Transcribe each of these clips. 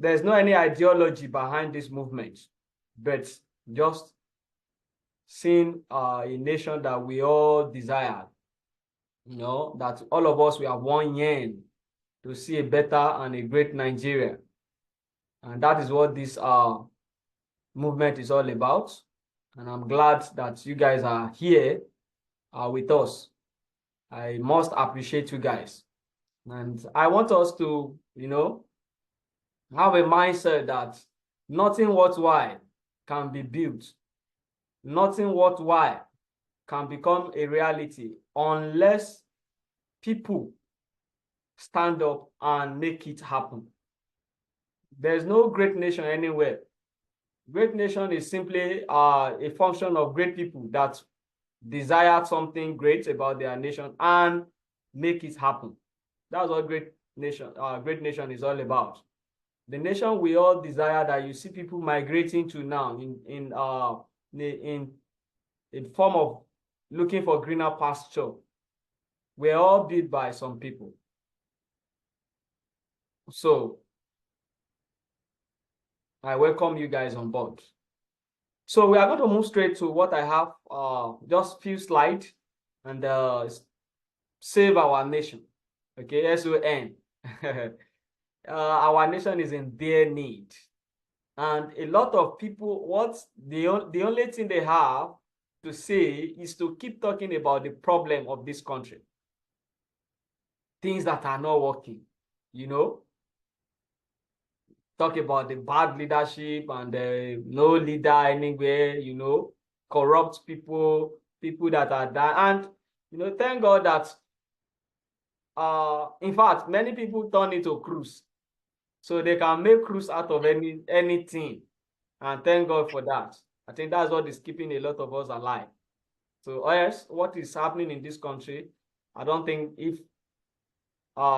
there's no any ideology behind this movement, but just seeing a nation that we all desire, that all of us, we have one yearn to see a better and a great Nigeria. And that is what this movement is all about. And I'm glad that you guys are here with us. I must appreciate you guys. And I want us to, have a mindset that nothing worthwhile can be built. Nothing worthwhile can become a reality unless people stand up and make it happen. There's no great nation anywhere. Great nation is simply a function of great people that desire something great about their nation and make it happen. That's what great nation is all about. The nation we all desire that you see people migrating to now in form of looking for greener pasture, we're all built by some people. So I welcome you guys on board. So we are going to move straight to what I have, just few slides, and save our nation. Okay, SON. Our nation is in dire need. And a lot of people, the only thing they have to say is to keep talking about the problem of this country. Things that are not working, Talk about the bad leadership and no leader anywhere, corrupt people that are there. And, thank God that, in fact, many people turn into cruise. So they can make cruise out of anything. And thank God for that. I think that's what is keeping a lot of us alive. So, yes, what is happening in this country, I don't think if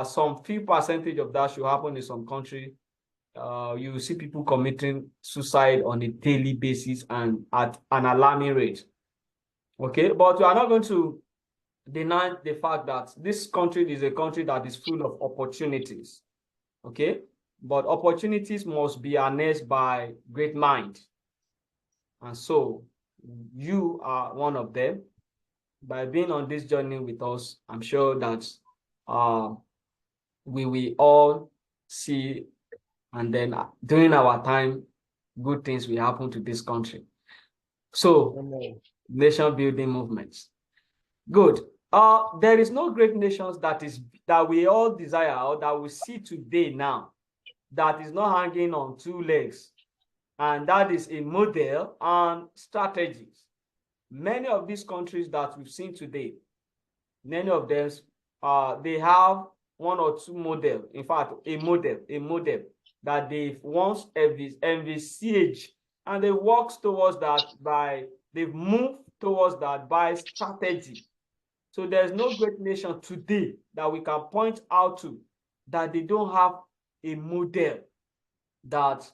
some few percentage of that should happen in some country, you see people committing suicide on a daily basis and at an alarming rate. Okay, but we are not going to deny the fact that this country is a country that is full of opportunities. Okay, but opportunities must be harnessed by great minds. And so you are one of them. By being on this journey with us, I'm sure that we will all see, and then during our time, good things will happen to this country. So, nation building movements. Good. There is no great nations that we all desire or that we see today now that is not hanging on two legs, and that is a model and strategies. Many of these countries that we've seen today, many of them, they have one or two model. In fact, a model that they've once envisaged, and they work towards that they've moved towards that by strategy. So there's no great nation today that we can point out to that they don't have a model that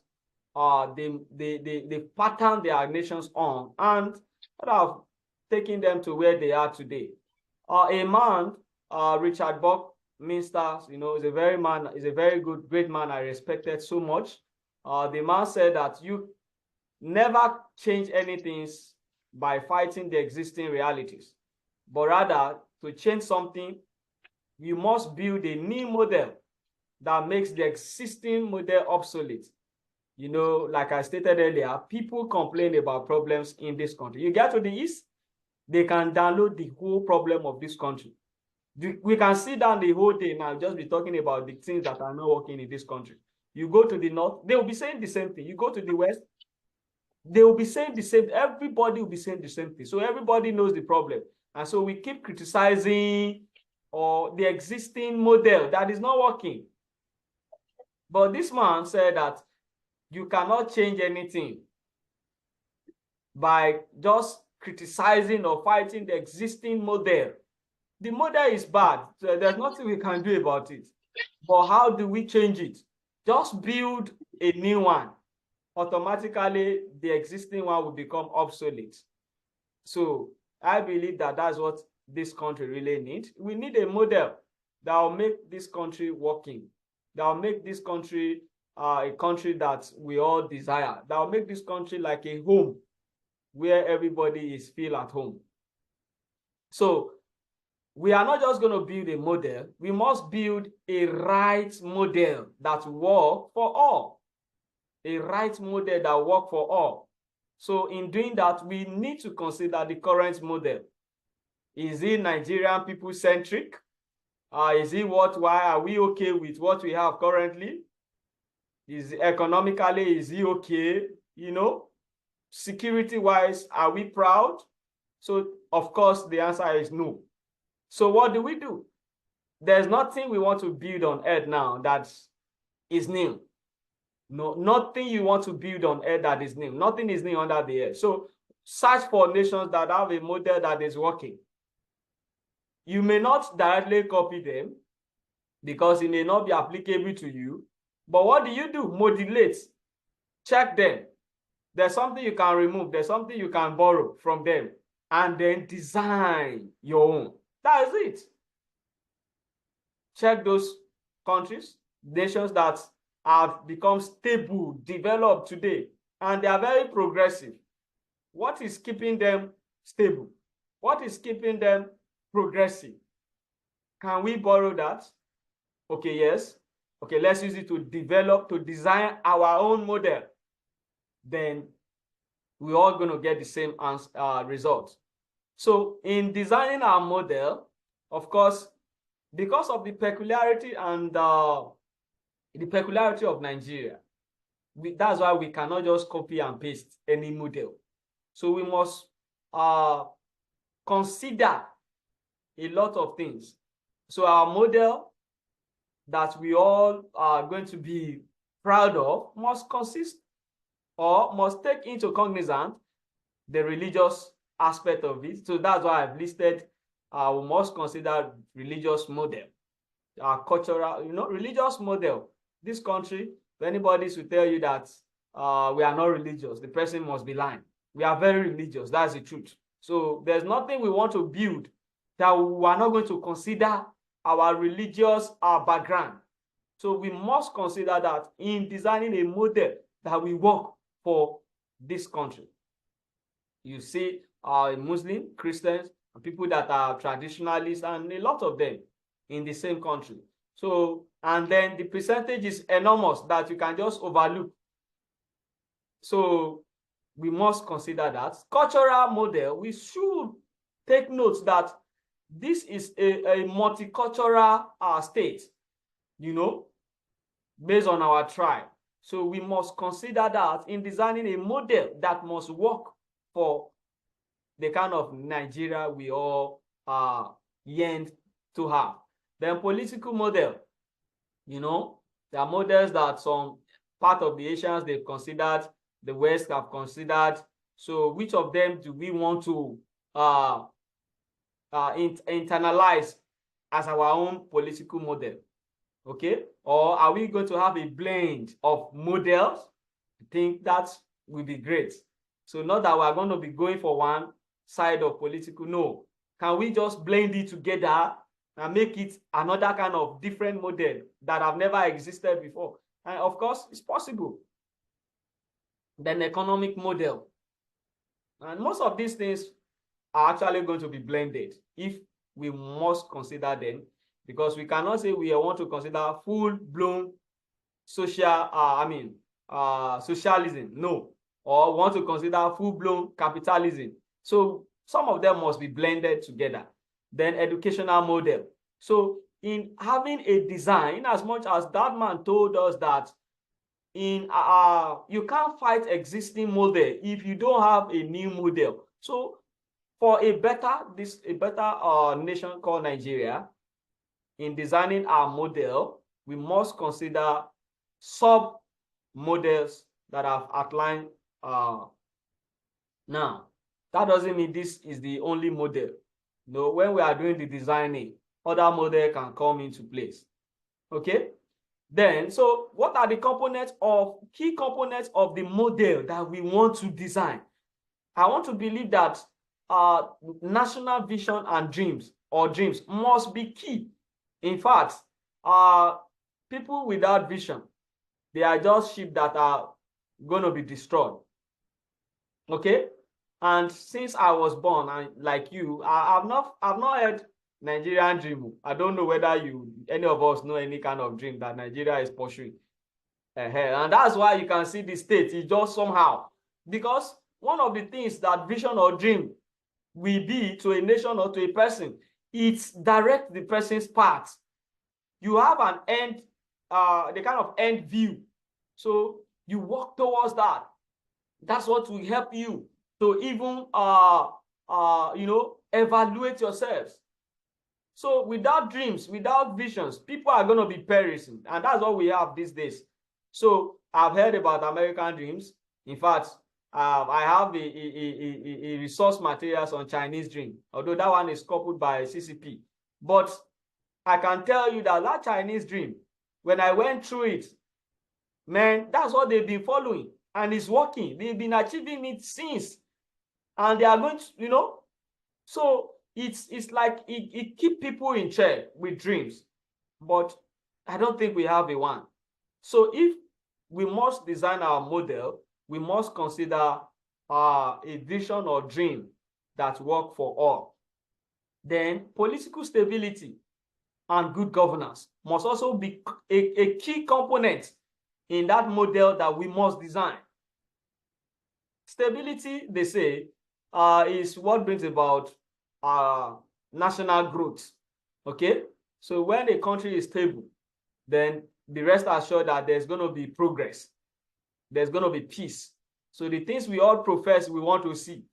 they pattern their nations on and that have taken them to where they are today. A man, Richard Buckminster, is a very great man. I respected so much. The man said that you never change anything by fighting the existing realities, but rather to change something, you must build a new model that makes the existing model obsolete. Like I stated earlier, people complain about problems in this country. You get to the east, they can download the whole problem of this country. We can sit down the whole day now, just be talking about the things that are not working in this country. You go to the north, they will be saying the same thing. You go to the west, they will be saying the same. Everybody will be saying the same thing. So everybody knows the problem. And so we keep criticizing the existing model that is not working. But this man said that you cannot change anything by just criticizing or fighting the existing model. The model is bad, so there's nothing we can do about it. But how do we change it? Just build a new one. Automatically, the existing one will become obsolete. So I believe that that's what this country really needs. We need a model that will make this country working, that will make this country a country that we all desire, that will make this country like a home where everybody is feel at home. So we are not just going to build a model, we must build a right model that work for all. A right model that work for all. So in doing that, we need to consider the current model. Is it Nigerian people centric? Is it why are we okay with what we have currently? Is economically, is it okay? You know, security wise, are we proud? So of course the answer is no. So what do? There's nothing we want to build on earth now that is new. No, nothing you want to build on earth that is new. Nothing is new under the earth. So search for nations that have a model that is working. You may not directly copy them because it may not be applicable to you. But what do? Modulate. Check them. There's something you can remove. There's something you can borrow from them. And then design your own. That is it. Check those countries, nations that have become stable, developed today, and they are very progressive. What is keeping them stable? What is keeping them progressive? Can we borrow that? Okay, yes. Okay, let's use it to develop, to design our own model. Then we're all going to get the same result. So in designing our model, of course, because of the peculiarity and the peculiarity of Nigeria, that's why we cannot just copy and paste any model. So we must consider a lot of things. So our model that we all are going to be proud of must consist or must take into cognizance the religious aspect of it. So that's why I've listed we must consider religious model, cultural, religious model. This country, if anybody should tell you that we are not religious, the person must be lying. We are very religious. That's the truth. So there's nothing we want to build that we are not going to consider our religious background. So we must consider that in designing a model that will work for this country. You see Muslim, Christians, and people that are traditionalists, and a lot of them in the same country. So, and then the percentage is enormous that you can just overlook. So we must consider that. Cultural model, we should take note that this is a multicultural state, based on our tribe. So we must consider that in designing a model that must work for the kind of Nigeria we all yearn to have. Then political model, there are models that some part of the Asians they've considered, the West have considered. So which of them do we want to internalize as our own political model? Okay, or are we going to have a blend of models? I think that will be great. So not that we're going to be going for one side of political, no. Can we just blend it together and make it another kind of different model that have never existed before? And of course, it's possible. Then economic model. And most of these things are actually going to be blended if we must consider them, because we cannot say we want to consider full-blown socialism, no, or want to consider full-blown capitalism. So some of them must be blended together. Then educational model. So in having a design, as much as that man told us that you can't fight existing model if you don't have a new model. So for a better nation called Nigeria, in designing our model, we must consider sub models that I've outlined now. That doesn't mean this is the only model. No, when we are doing the designing, other model can come into place. Okay. Then, so what are the key components of the model that we want to design? I want to believe that national vision and dreams must be key. In fact, people without vision They are just ships that are going to be destroyed. Okay? And since I was born, and like you, I've not heard Nigerian dream. I don't know whether any of us know any kind of dream that Nigeria is pursuing. And that's why you can see the state is just somehow. Because one of the things that vision or dream will be to a nation or to a person, it's direct the person's path. You have an end, the kind of end view. So you walk towards that. That's what will help you to even evaluate yourselves. So without dreams, without visions, people are going to be perishing, and that's what we have these days. So I've heard about American dreams. In fact, I have a resource materials on Chinese dream, although that one is coupled by CCP. But I can tell you that Chinese dream, when I went through it, man, that's what they've been following, and it's working. They've been achieving it since, and they are going to, so it's like it keeps people in check with dreams, but I don't think we have a one. So if we must design our model, we must consider a vision or dream that work for all. Then political stability and good governance must also be a key component in that model that we must design. Stability, they say, is what brings about national growth. Okay, so when a country is stable, then the rest are sure that there's going to be progress, there's going to be peace. So the things we all profess we want to see.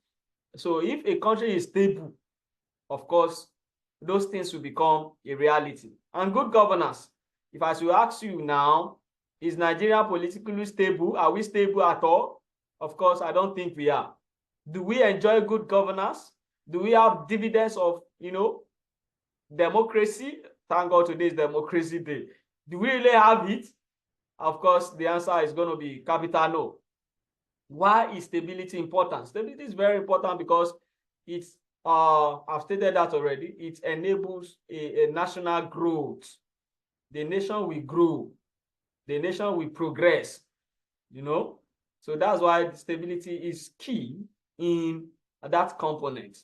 So if a country is stable, of course, those things will become a reality. And good governance, if I should ask you now, is Nigeria politically stable? Are we stable at all? Of course, I don't think we are. Do we enjoy good governance? Do we have dividends of, democracy? Thank God today is Democracy Day. Do we really have it? Of course, the answer is going to be capital no. Why is stability important? Stability is very important because it's, I've stated that already, it enables a national growth. The nation will grow. The nation will progress, So that's why stability is key in that component.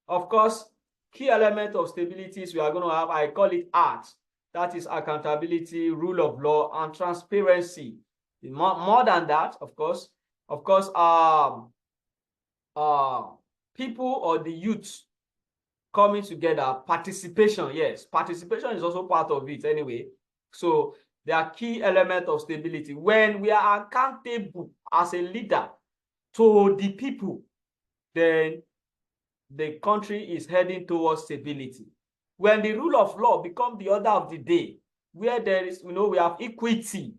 Of course, key element of stability is we are going to have, I call it art. That is accountability, rule of law, and transparency. More than that, of course, people or the youth coming together, participation, yes, participation is also part of it anyway. So they are key element of stability. When we are accountable as a leader to the people, then the country is heading towards stability. When the rule of law becomes the order of the day, where there is, we have equity,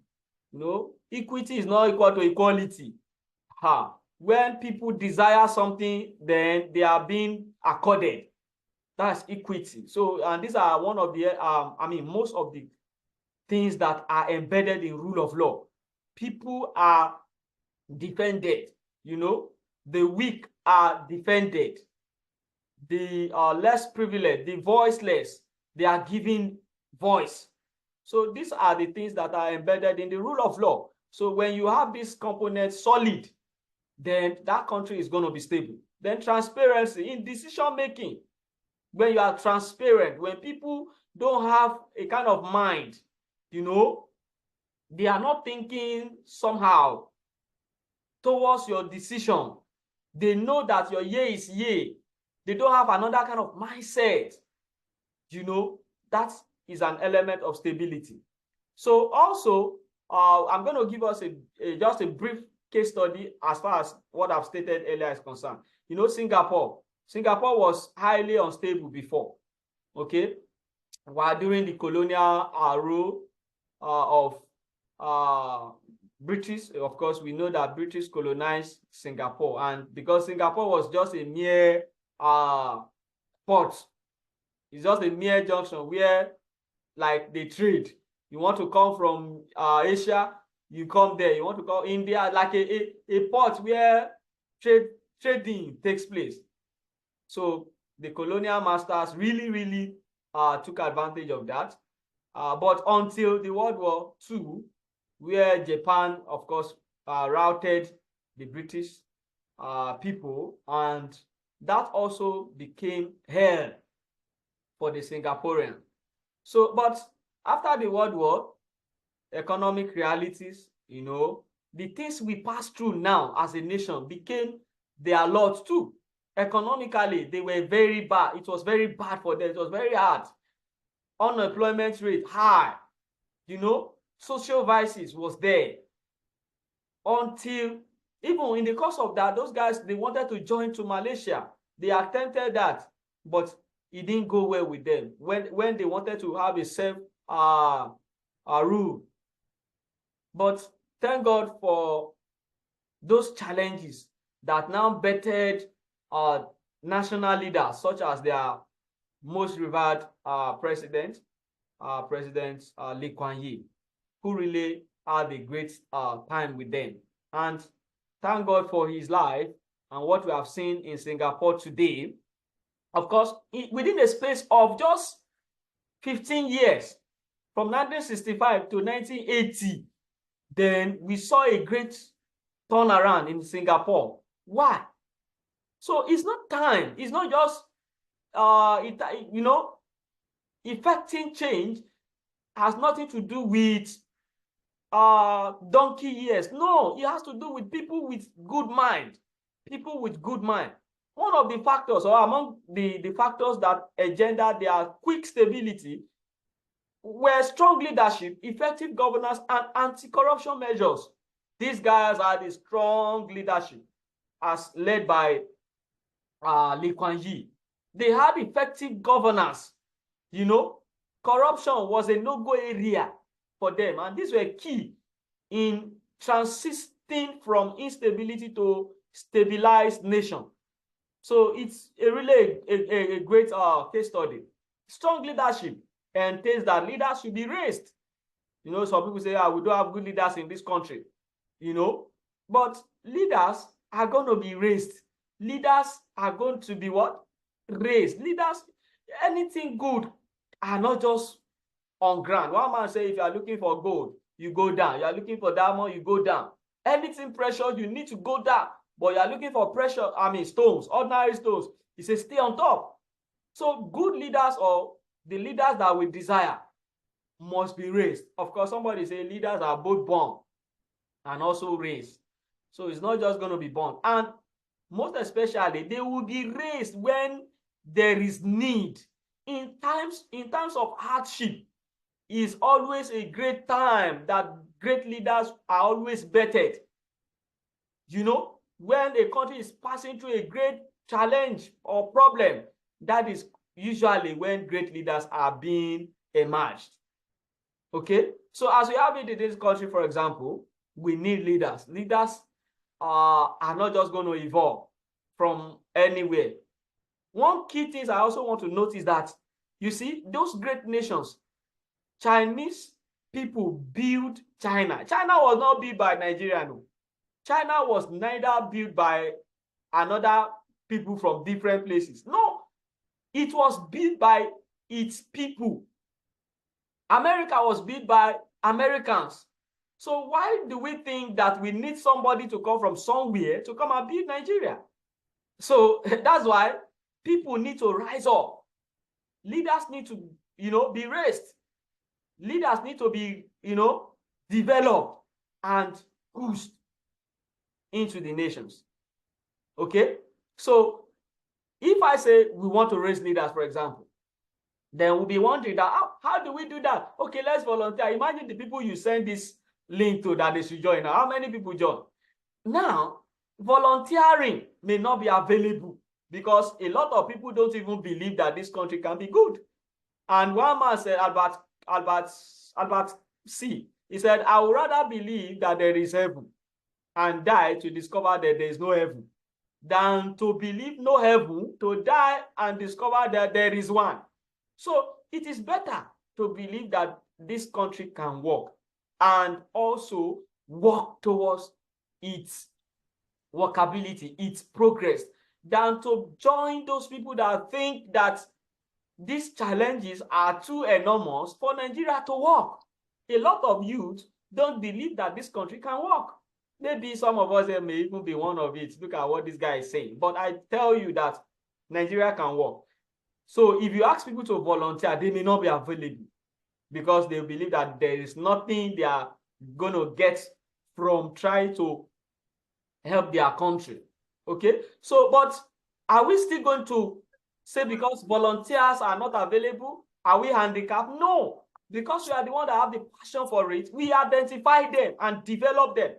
equity is not equal to equality. When people desire something, then they are being accorded. That's equity. So, and these are one of the, most of the things that are embedded in rule of law. People are defended, the weak are defended. The less privileged, the voiceless, they are given voice. So these are the things that are embedded in the rule of law. So when you have this component solid, then that country is going to be stable. Then transparency in decision making. When you are transparent, when people don't have a kind of mind, they are not thinking somehow towards your decision. They know that your yea is yea. They don't have another kind of mindset. That is an element of stability. So also, I'm going to give us just a brief case study as far as what I've stated earlier is concerned. Singapore. Singapore was highly unstable before, okay? While during the colonial rule of British, of course, we know that British colonized Singapore, and because Singapore was just a mere port, it's just a mere junction where, like, they trade. You want to come from Asia, you come there. You want to come India, like a port where trading takes place. So the colonial masters really took advantage of that. But until the World War II, where Japan, of course, routed the British people, and that also became hell for the Singaporean. So, but after the World War, economic realities, the things we pass through now as a nation became their lot too. Economically, they were very bad. It was very bad for them. It was very hard. Unemployment rate high. Social vices was there. Until even in the course of that, those guys, they wanted to join to Malaysia. They attempted that, but it didn't go well with them. When they wanted to have a self rule. But thank God for those challenges that now bettered national leaders, such as their most revered president, Lee Kuan Yew, who really had a great time with them. And thank God for his life and what we have seen in Singapore today. Of course, within a space of just 15 years, from 1965 to 1980, then we saw a great turnaround in Singapore. Why? So it's not time. It's not just, effecting change has nothing to do with donkey years. No, it has to do with people with good mind. People with good mind. One of the factors, or among the factors that engender their quick stability, were strong leadership, effective governance, and anti-corruption measures. These guys had a strong leadership as led by Lee Kuan Yew. They had effective governance. Corruption was a no-go area for them, and these were key in transiting from instability to stabilized nation. So it's really a great case study. Strong leadership entails that leaders should be raised. Some people say, we don't have good leaders in this country. But leaders are going to be raised. Leaders are going to be what? Raised. Leaders, anything good are not just on ground. One man say, if you are looking for gold, you go down. You are looking for diamond, you go down. Anything precious, you need to go down. But you are looking for stones, ordinary stones. He says, stay on top. So good leaders, or the leaders that we desire, must be raised. Of course, somebody say leaders are both born and also raised. So it's not just going to be born. And most especially, they will be raised when there is need. In times of hardship, is always a great time that great leaders are always bettered. When a country is passing through a great challenge or problem, that is usually when great leaders are being emerged. Okay? So as we have it in this country, for example, we need leaders. Leaders are not just going to evolve from anywhere. One key thing I also want to notice that, you see, those great nations, Chinese people built China. China was not built by Nigeria, no. China was neither built by another people from different places. No, it was built by its people. America was built by Americans. So why do we think that we need somebody to come from somewhere to come and build Nigeria? So that's why people need to rise up. Leaders need to, be raised. Leaders need to be, developed and pushed into the nations. Okay? So if I say we want to raise leaders, for example, then we'll be wondering that how do we do that? Okay, let's volunteer. Imagine the people you send this link to that they should join. Now, how many people join? Now, volunteering may not be available because a lot of people don't even believe that this country can be good. And one man said, Albert C. He said, I would rather believe that there is heaven and die to discover that there is no heaven than to believe no heaven, to die and discover that there is one. So it is better to believe that this country can work and also work towards its workability, its progress, than to join those people that think that these challenges are too enormous for Nigeria to work. A lot of youth don't believe that this country can work. Maybe some of us may even be one of it. Look at what this guy is saying. But I tell you that Nigeria can work. So if you ask people to volunteer, they may not be available because they believe that there is nothing they are going to get from trying to help their country. Okay, so but are we still going to say because volunteers are not available, are we handicapped? No, because we are the one that have the passion for it. We identify them and develop them.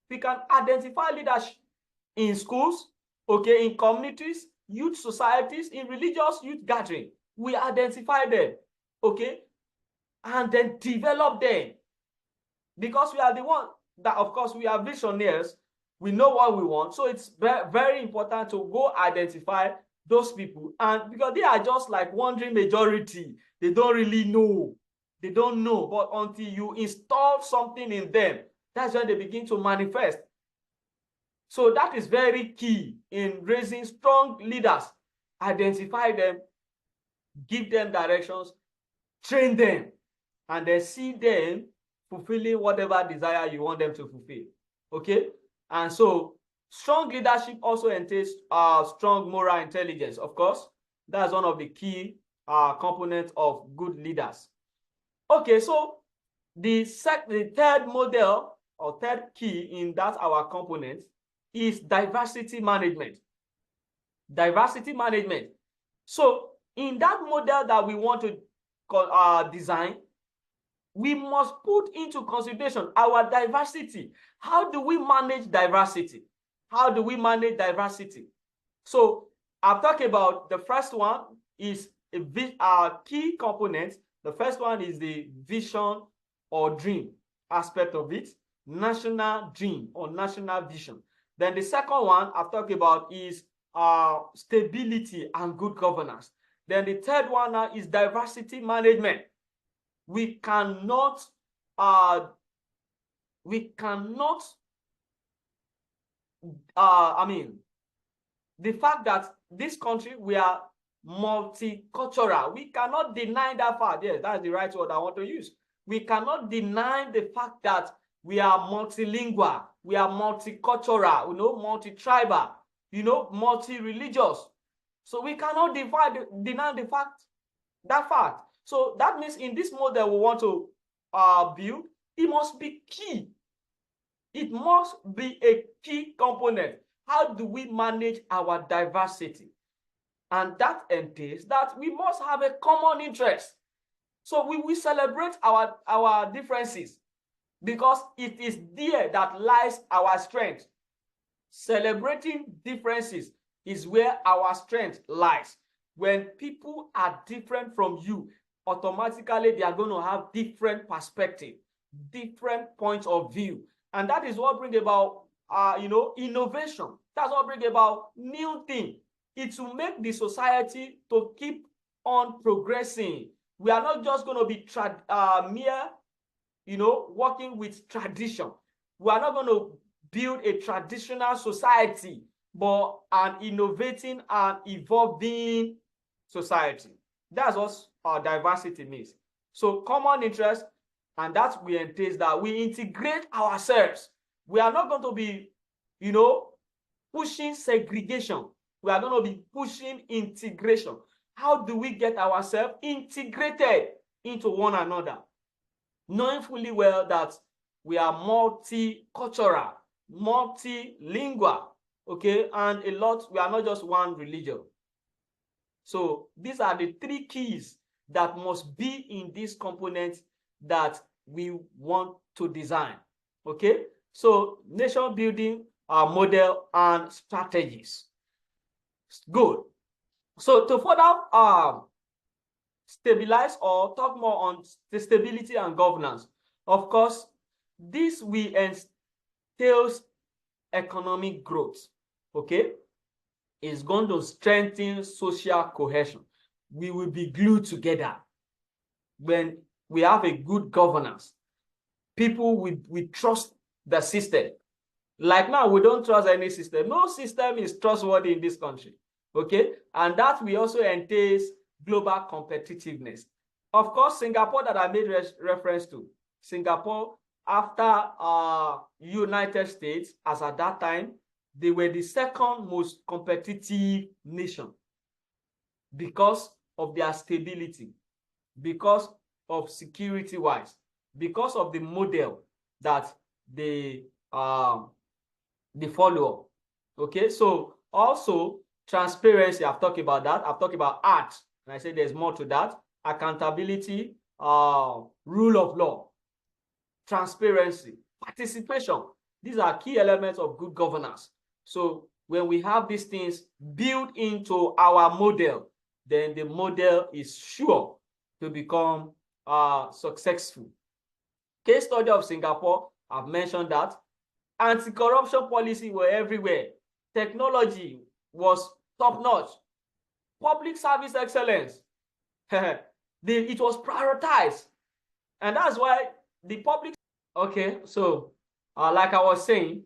We can identify leadership in schools, okay, in communities, youth societies, in religious youth gathering. We identify them, okay, and then develop them. Because we are the one that, of course, we are visionaries. We know what we want. So it's very important to go identify those people. And because they are just like wandering majority, they don't really know. They don't know. But until you install something in them, that's when they begin to manifest. So that is very key in raising strong leaders. Identify them, give them directions, train them, and then see them fulfilling whatever desire you want them to fulfill. Okay? And so strong leadership also entails strong moral intelligence. Of course, that's one of the key components of good leaders. Okay, so the third model or third key in that our component is diversity management. Diversity management. So in that model that we want to design, we must put into consideration our diversity. How do we manage diversity? How do we manage diversity? So I've talked about the first one is a key component. The first one is the vision or dream aspect of it, national dream or national vision. Then the second one I've talked about is stability and good governance. Then the third one now is diversity management. We cannot I mean, the fact that this country, we are multicultural, we cannot deny that fact. Yes, that's the right word I want to use. We cannot deny the fact that we are multilingual, we are multicultural, multi-tribal, multi-religious. So we cannot deny that fact. So that means in this model we want to build, it must be key. It must be a key component. How do we manage our diversity? And that entails that we must have a common interest. So we celebrate our differences because it is there that lies our strength. Celebrating differences is where our strength lies. When people are different from you, automatically they are going to have different perspective, different points of view. And that is what brings about innovation. That's what brings about new things. It will make the society to keep on progressing. We are not just going to be working with tradition. We are not going to build a traditional society, but an innovating and evolving society. That's what our diversity means. So common interest, and that we entails that we integrate ourselves. We are not going to be, pushing segregation. We are going to be pushing integration. How do we get ourselves integrated into one another? Knowing fully well that we are multicultural, multilingual, okay, and we are not just one religion. So these are the three keys that must be in this component that we want to design. Okay, so nation building, model, and strategies. Good. So to further stabilize or talk more on the stability and governance, of course, this will entail economic growth. Okay, it's going to strengthen social cohesion. We will be glued together. When we have a good governance, people will trust the system. Like now, we don't trust any system. No system is trustworthy in this country. Okay, and that will also entail global competitiveness. Of course, Singapore that I made reference to, Singapore after United States, as at that time, they were the second most competitive nation because of their stability, because of security-wise, because of the model that they follow. Okay, so also transparency, I've talked about that. I've talked about art, and I said there's more to that. Accountability, rule of law, transparency, participation. These are key elements of good governance. So when we have these things built into our model, then the model is sure to become successful. Case study of Singapore, I've mentioned that. Anti-corruption policy were everywhere. Technology was top-notch. Public service excellence, it was prioritized. And that's why the public, okay, so like I was saying,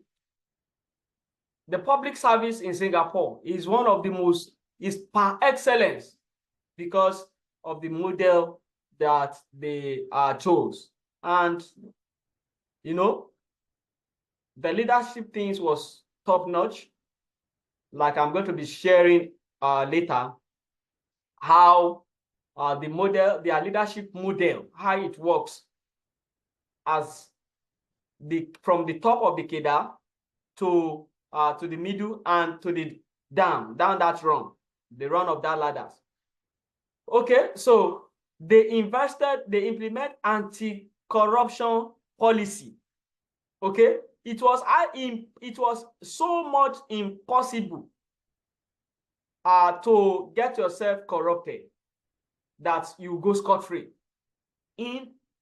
the public service in Singapore is one of the most, is par excellence because of the model that they chose. And, you know, the leadership things was top-notch. Like I'm going to be sharing later how the model, their leadership model, how it works as from the top of the cadre to the middle and to the down that run, the run of that ladders. Okay, so they implement anti-corruption policy. Okay, it was so much impossible to get yourself corrupted that you go scot-free.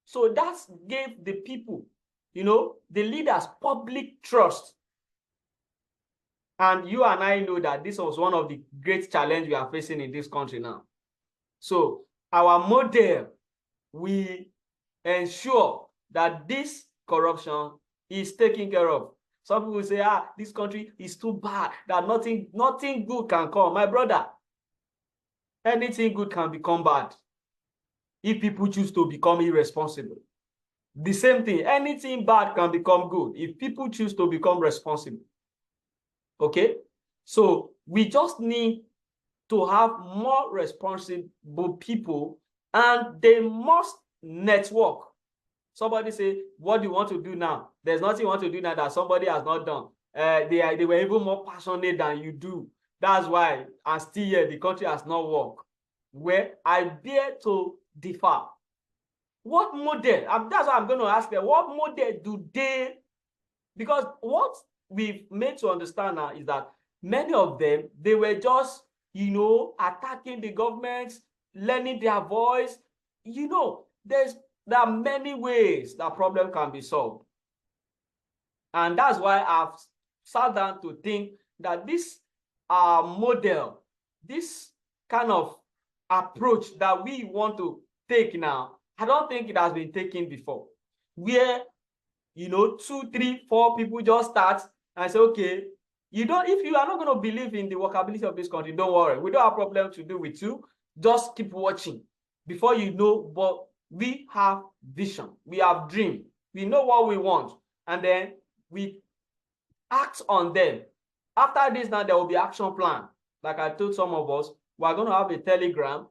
So that gave the people, you know, the leaders, public trust. And you and I know that this was one of the great challenges we are facing in this country now. So our model, we ensure that this corruption is taken care of. Some people say, this country is too bad, that nothing good can come. My brother, anything good can become bad if people choose to become irresponsible. The same thing, anything bad can become good if people choose to become responsible. Okay? So we just need to have more responsible people, and they must network. Somebody say, what do you want to do now? There's nothing you want to do now that somebody has not done. They were even more passionate than you do. That's why, and still here, the country has not worked. Where I dare to differ. What model? That's what I'm going to ask them. What model do they? Because what we've made to understand now is that many of them, they were just, you know, attacking the government, learning their voice. You know, there are many ways that problem can be solved. And that's why I've sat down to think that this model, this kind of approach that we want to take now, I don't think it has been taken before. Where, you know, 2, 3, 4 people just start and say, okay, if you are not going to believe in the workability of this country, don't worry. We don't have problem to do with you. Just keep watching. Before you know, but we have vision. We have dream. We know what we want. And then we act on them. After this, now there will be action plan. Like I told some of us, we are going to have a Telegram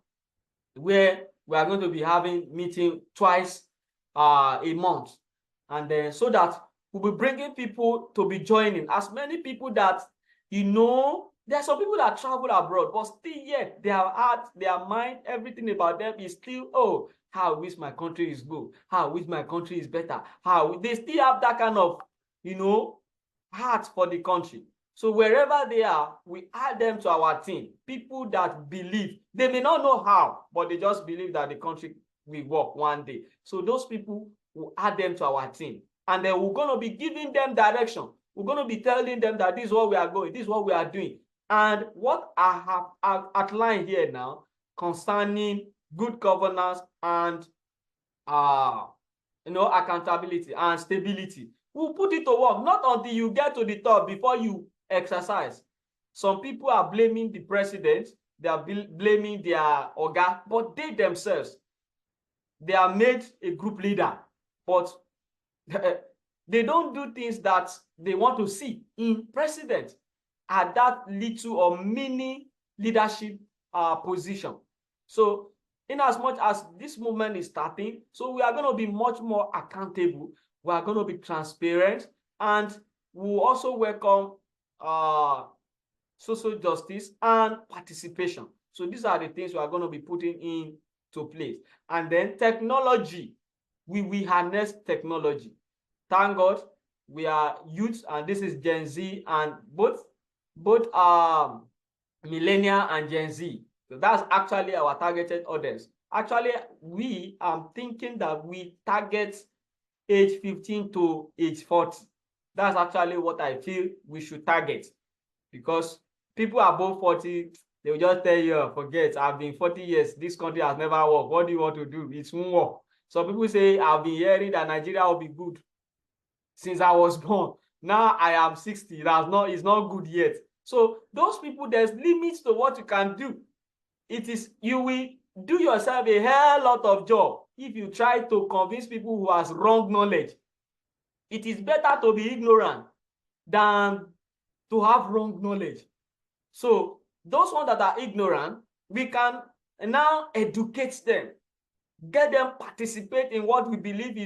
where we are going to be having meeting twice a month. And then so that we'll be bringing people to be joining. As many people that, you know, there are some people that travel abroad, but still yet their heart, their mind, everything about them is still, oh, how I wish my country is good. How I wish my country is better. They still have that kind of, you know, heart for the country. So wherever they are, we add them to our team. People that believe, they may not know how, but they just believe that the country will work one day. So those people, will add them to our team. And then we're going to be giving them direction. We're going to be telling them that this is what we are going, this is what we are doing. And what I have outlined here now concerning good governance and you know, accountability and stability, we'll put it to work. Not until you get to the top before you exercise. Some people are blaming the president, they are blaming their oga, but they themselves, they are made a group leader, but They don't do things that they want to see in president at that little or mini leadership position. So in as much as this movement is starting, so we are going to be much more accountable. We are going to be transparent, and we'll also welcome social justice and participation. So these are the things we are going to be putting into place. And then technology, we harness technology. Thank God we are youth, and this is Gen Z, and both millennial and Gen Z. So that's actually our targeted audience. Actually, we are thinking that we target age 15 to age 40. That's actually what I feel we should target, because people above 40, they will just tell you, forget, I've been 40 years, this country has never worked. What do you want to do? It won't work. Some people say, I've been hearing that Nigeria will be good since I was born. Now I am 60. It's not good yet. So those people, there's limits to what you can do. You will do yourself a hell lot of job if you try to convince people who has wrong knowledge. It is better to be ignorant than to have wrong knowledge. So those ones that are ignorant, we can now educate them, get them participate in what we believe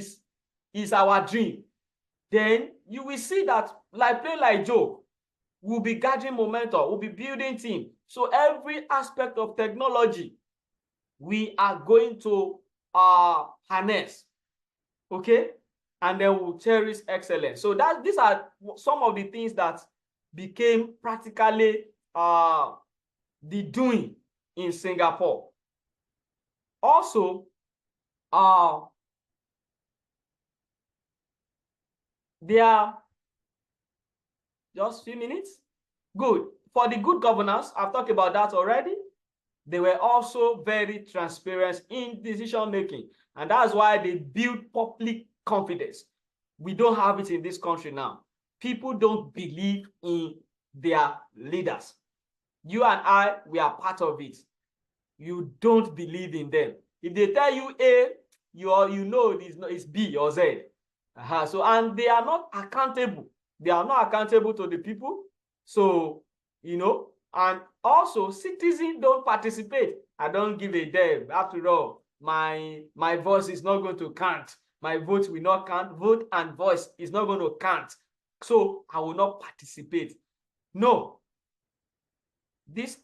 is our dream. Then you will see that, like play like Joe, we'll be gathering momentum, we'll be building team. So every aspect of technology, we are going to harness, okay? And then we'll cherish excellence. So these are some of the things that became practically the doing in Singapore. Also, there are just a few minutes. Good. For the good governance, I've talked about that already. They were also very transparent in decision making, and that's why they build public confidence. We don't have it in this country now. People don't believe in their leaders. You and I, we are part of it. You don't believe in them. If they tell you A, you know it's B or Z. So, and they are not accountable. They are not accountable to the people. So, and also citizens don't participate. I don't give a damn. After all, my voice is not going to count. My vote will not count. Vote and voice is not going to count. So I will not participate. No. This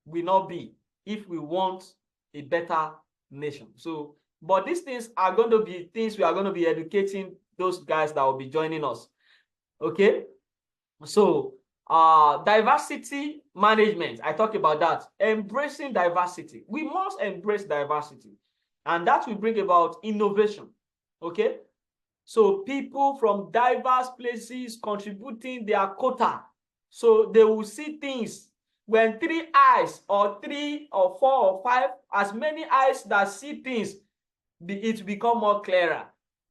will not be if we want a better nation. So, but these things are going to be things we are going to be educating those guys that will be joining us. Okay. So, diversity management, I talked about that. Embracing diversity. We must embrace diversity, and that will bring about innovation. Okay. So people from diverse places contributing their quota. So they will see things. When 3 eyes or 3 or 4 or 5, as many eyes that see things, it become more clearer.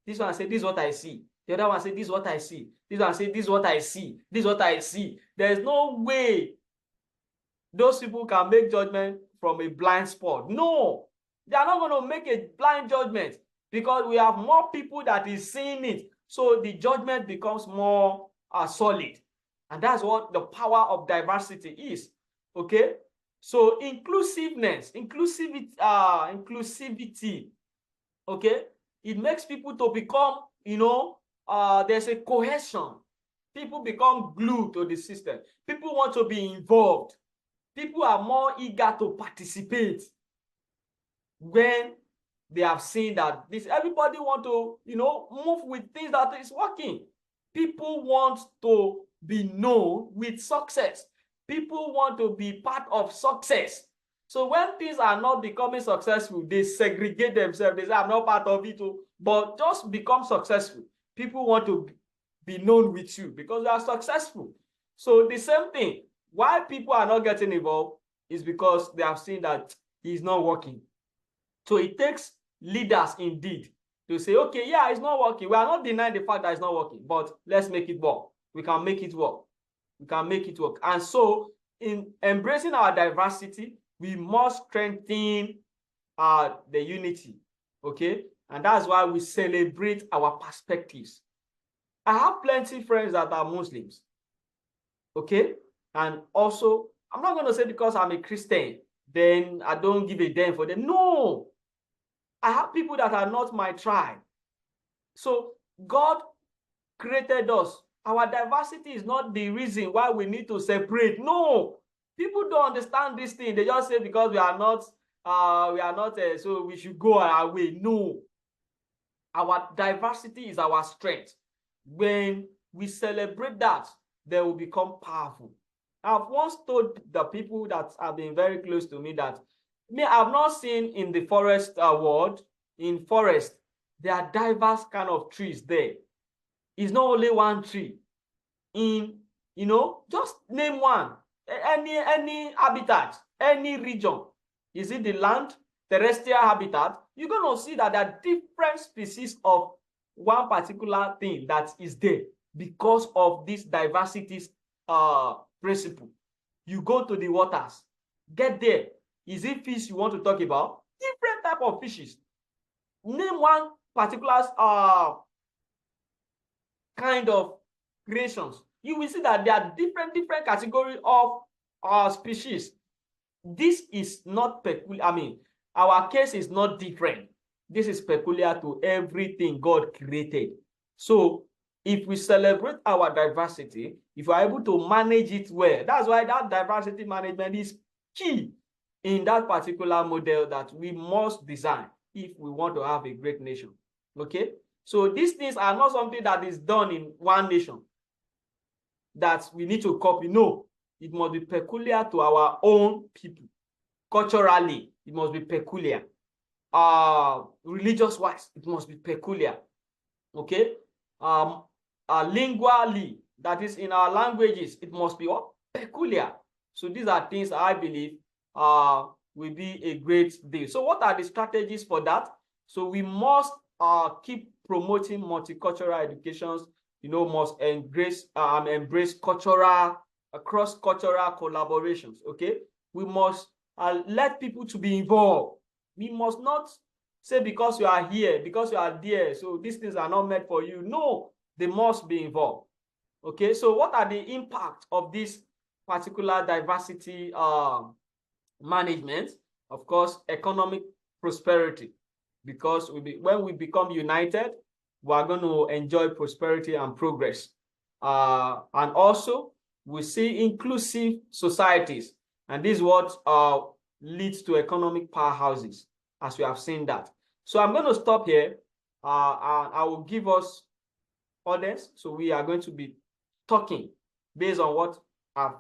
This one say, this is what I see. The other one say, this is what I see. This one say, this is what I see. This is what I see. There is no way those people can make judgment from a blind spot. No, they are not going to make a blind judgment, because we have more people that is seeing it. So the judgment becomes more solid. And that's what the power of diversity is. Okay. So inclusivity, okay, it makes people to become, there's a cohesion. People become glue to the system. People want to be involved. People are more eager to participate when they have seen that everybody want to, move with things that is working. People want to be known with success. People want to be part of success. So when things are not becoming successful, they segregate themselves. They say, I'm not part of it, but just become successful. People want to be known with you because you are successful. So the same thing, why people are not getting involved is because they have seen that it's not working. So it takes leaders indeed to say, okay, yeah, it's not working. We are not denying the fact that it's not working, but let's make it work. We can make it work. We can make it work. And so in embracing our diversity, we must strengthen the unity, okay? And that's why we celebrate our perspectives. I have plenty friends that are Muslims. Okay? And also, I'm not going to say because I'm a Christian, then I don't give a damn for them. No! I have people that are not my tribe. So God created us. Our diversity is not the reason why we need to separate. No! People don't understand this thing. They just say because we are not, so we should go our way. No. Our diversity is our strength. When we celebrate that, they will become powerful. I've once told the people that have been very close to me that I've not seen in the forest world, in forest, there are diverse kind of trees there. It's not only one tree. Just name one. Any habitat, any region. Is it the land, terrestrial habitat? You're going to see that there are different species of one particular thing that is there because of this diversity principle. You go to the waters, get there. Is it fish you want to talk about? Different type of fishes. Name one particular kind of creations. You will see that there are different categories of species. This is not peculiar. Our case is not different. This is peculiar to everything God created. So if we celebrate our diversity, if we're able to manage it well, that's why that diversity management is key in that particular model that we must design if we want to have a great nation. Okay? So these things are not something that is done in one nation that we need to copy. No, it must be peculiar to our own people. Culturally, it must be peculiar. Religious-wise, it must be peculiar. Okay? Lingually, that is in our languages, it must be what? Peculiar. So these are things I believe will be a great deal. So what are the strategies for that? So we must keep promoting multicultural educations, must embrace cultural, cross-cultural collaborations, okay? We must let people to be involved. We must not say because you are here, because you are there, so these things are not meant for you. No, they must be involved. Okay, so what are the impact of this particular diversity management? Of course, economic prosperity, because when we become united, we are going to enjoy prosperity and progress. And also, we see inclusive societies, and this is what leads to economic powerhouses, as we have seen that. So I'm going to stop here. I will give us audience. So we are going to be talking based on what I've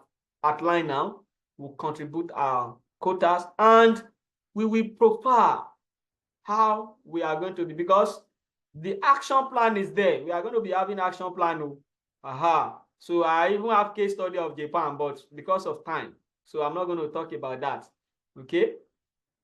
outlined now. We'll contribute our quotas and we will profile how we are going to be, because the action plan is there. We are going to be having action plan. So I even have case study of Japan, but because of time, so I'm not going to talk about that. Okay?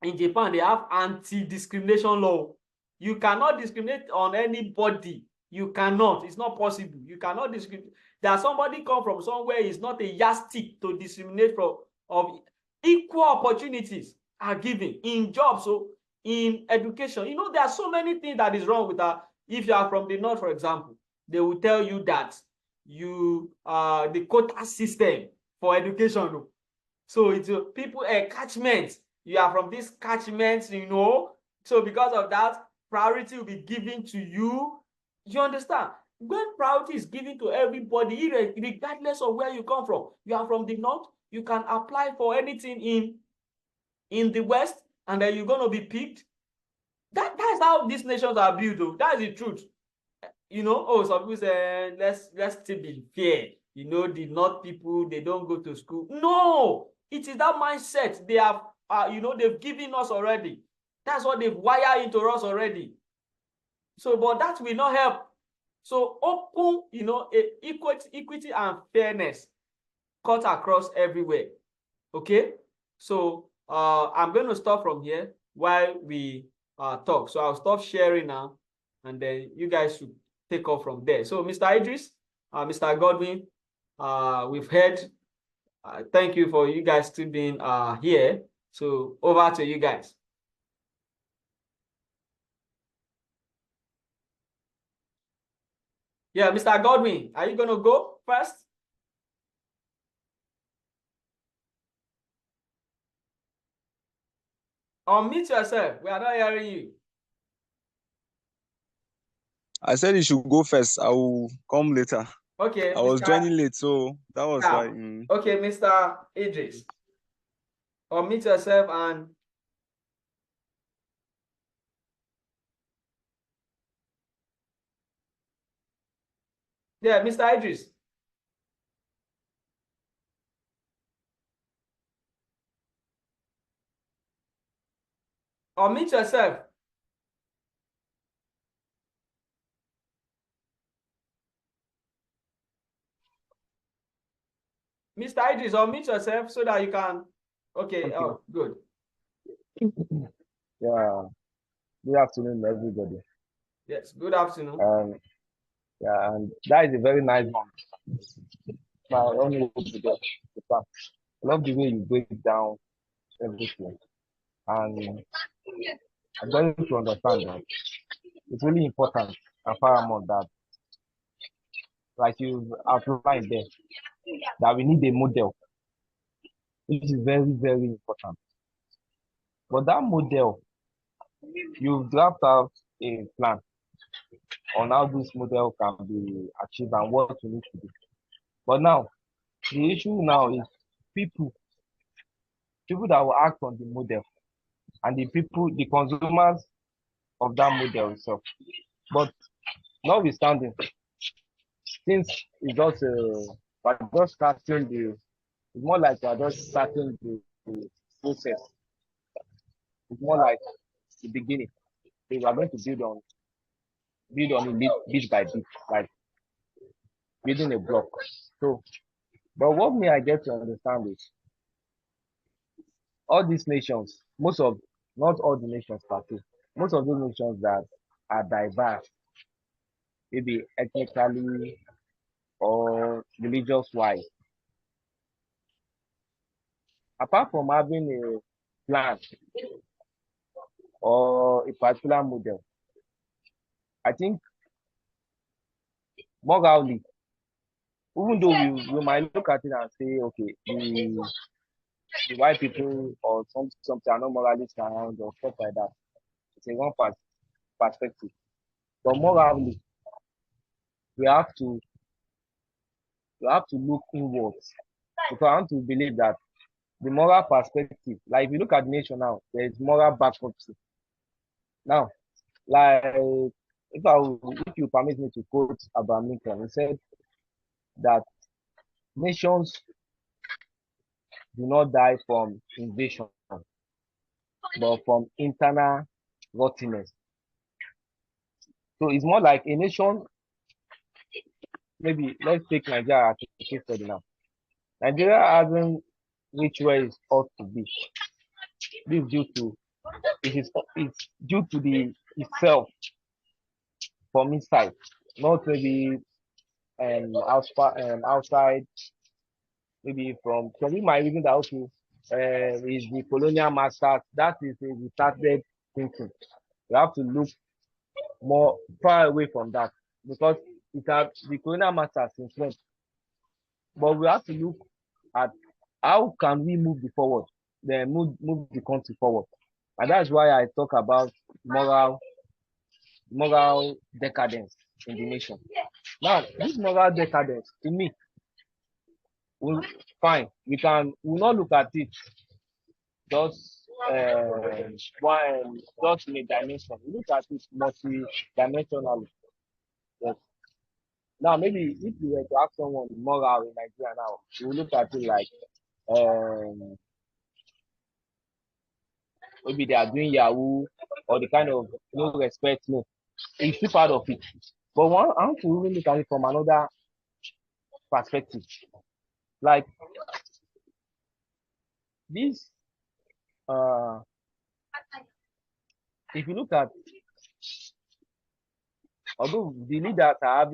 In Japan, they have anti-discrimination law. You cannot discriminate on anybody. You cannot. It's not possible. You cannot discriminate. That somebody come from somewhere is not a yardstick to discriminate from. Of equal opportunities are given in jobs, so in education. There are so many things that is wrong with that. If you are from the north, for example, they will tell you that the quota system for education. So it's people catchment. You are from this catchment, so because of that, priority will be given to you. You understand? When priority is given to everybody, regardless of where you come from, you are from the north, you can apply for anything in the west, and then you're going to be picked. That's how these nations are built, though. That's the truth. Some people say, let's still be fair. The north people, they don't go to school. No, it is that mindset they have, they've given us already. That's what they've wired into us already. So, but that will not help. So open, equity and fairness cut across everywhere. Okay, so I'm going to stop from here while we talk. So I'll stop sharing now, and then you guys should take off from there. So Mr. Idris, Mr. Godwin, we've heard. Thank you for you guys still being here. So over to you guys. Yeah, Mr. Godwin, are you going to go first? Unmute yourself. We are not hearing you. I said you should go first. I will come later. Okay, I was joining late, so that was why. Okay, Mr. Idris. Unmute yourself and yeah, Mr. Idris. Unmute yourself. Mr. Idris, unmute yourself so that you can. Okay. Oh, good. Yeah. Good afternoon, everybody. Yes. Good afternoon. Yeah, and that is a very nice one. My only hope to get the fact. I love the way you break down everything, and I'm going to understand that it's really important and paramount that, like you've outlined there, that we need a model, which is very, very important. But that model, you've draft out a plan on how this model can be achieved and what we need to do. But now, the issue now is people, people that will act on the model, and the people, the consumers of that model itself. But notwithstanding, since it's just we're just starting it's more like we're just starting the process. It's more like the beginning. So we are going to build on it bit by bit, like building a block. So, but what me I get to understand is all these nations, most of, not all the nations per se, most of those nations that are diverse, maybe ethnically or religious wise, apart from having a plan or a particular model, I think morally, even though we might look at it and say, okay, the white people or something are not morally sound or stuff like that. It's a one perspective. But morally, we have to we have to look inwards. Because I want to believe that the moral perspective, like if you look at the nation now, there is moral bankruptcy. Now, like if you permit me to quote Abraham Lincoln, he said that nations do not die from invasion, but from internal rottenness. So it's more like a nation. Maybe let's take Nigeria as a case study now. Nigeria hasn't reached where it's ought to be. This is due to it's due to the itself from inside, not maybe outside, maybe from we might reason that okay, is the colonial masters. That is a retarded thinking. We have to look more far away from that because it has the colonial masters influence. But we have to look at how can we move the forward, then move the country forward. And that's why I talk about moral decadence in the nation. Now, this moral decadence, to me, will fine. We'll not look at it just just in a dimension. We look at it multi-dimensionally. Yes. Now, maybe if you were to ask someone moral in Nigeria now, you look at it like maybe they are doing Yahoo or the kind of no respect, no. It's still part of it. But I want to really look at it from another perspective. Like this, if you look at, although the leaders are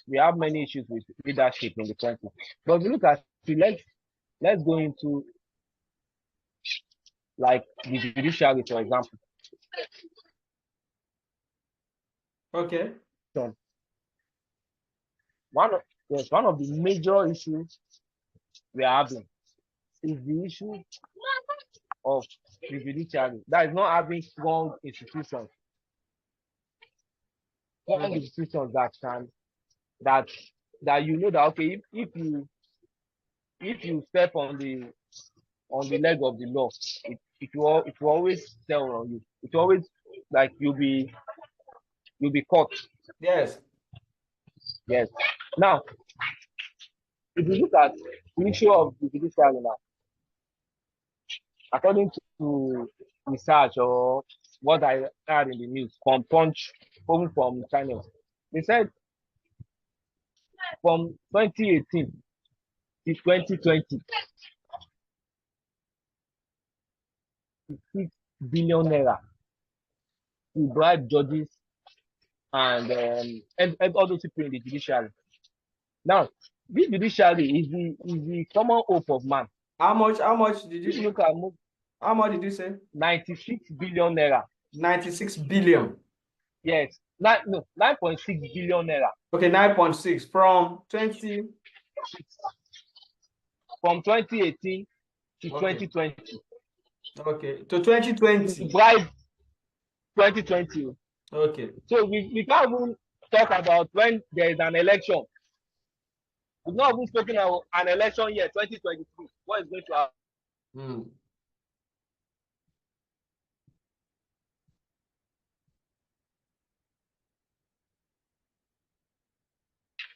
we have many issues with leadership in the country. But if you look at it, let's go into like the judiciary, for example. Okay. one of the major issues we are having is the issue of the judiciary. That is not having strong institutions. Strong institutions that can that you know that okay, if you step on the leg of the law, it will always tell on you. It always like you'll be caught. Yes. Yes. Now, if you look at the issue of the judiciary now, according to research or what I heard in the news from Punch, even from China, they said from 2018 to 2020, 6 billion naira to bribe judges and all those people in the judiciary. Now, this judiciary is the common hope of man. How much did you look at? How much did you say? 96 billion naira. 96 billion. Yes. 9.6 billion naira. Okay, 9.6 from 2018 to 2020. Okay, to 2020. Bribe 2020. Okay. So we can't even talk about when there is an election. We've not even spoken about an election yet, 2023. What is going to happen?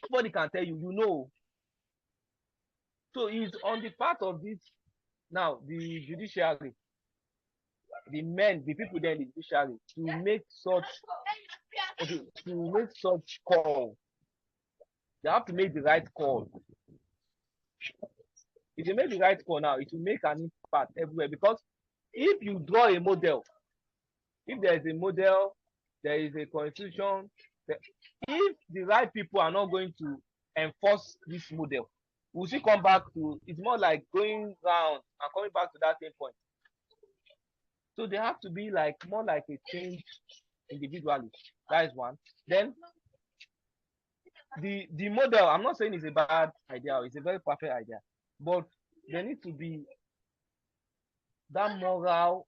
Nobody can tell you, you know. So it's on the part of this now, the judiciary, the people there in the judiciary, to make such call. They have to make the right call. If you make the right call now, it will make an impact everywhere. Because if you draw a model, if there is a model, there is a constitution, if the right people are not going to enforce this model, we'll still come back to, it's more like going round and coming back to that same point. So they have to be like more like a change individually. That is one. Then the model, I'm not saying it's a bad idea, it's a very perfect idea, but there needs to be that moral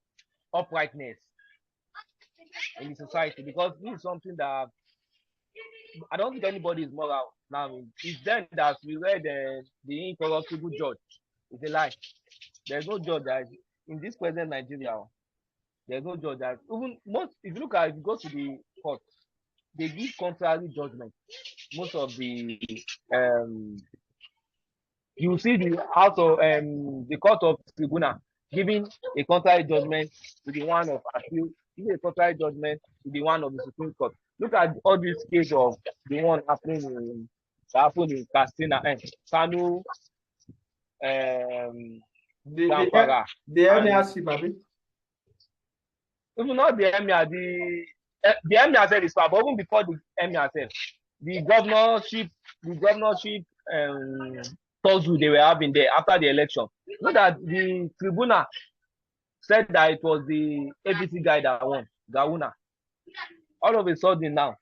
uprightness in the society, because this is something that I don't think anybody is moral now. It's then that we read the incorruptible judge. It's a lie. There's no judge that in this present Nigeria. There's no judge that even most. If you look at, if you go to the court, they give contrary judgment. Most of the you see the house of the court of tribunal giving a contrary judgment to the one of appeal, giving a contrary judgment to the one of the Supreme Court. Look at all these cases of the one happened in Castina and Kanu, the Emir, even not the Emir, the Emir said it's far, but even before the Emir said, the governorship tussle they were having there after the election. Look at the tribunal said that it was the APC guy that won, Gawuna. All of a sudden now,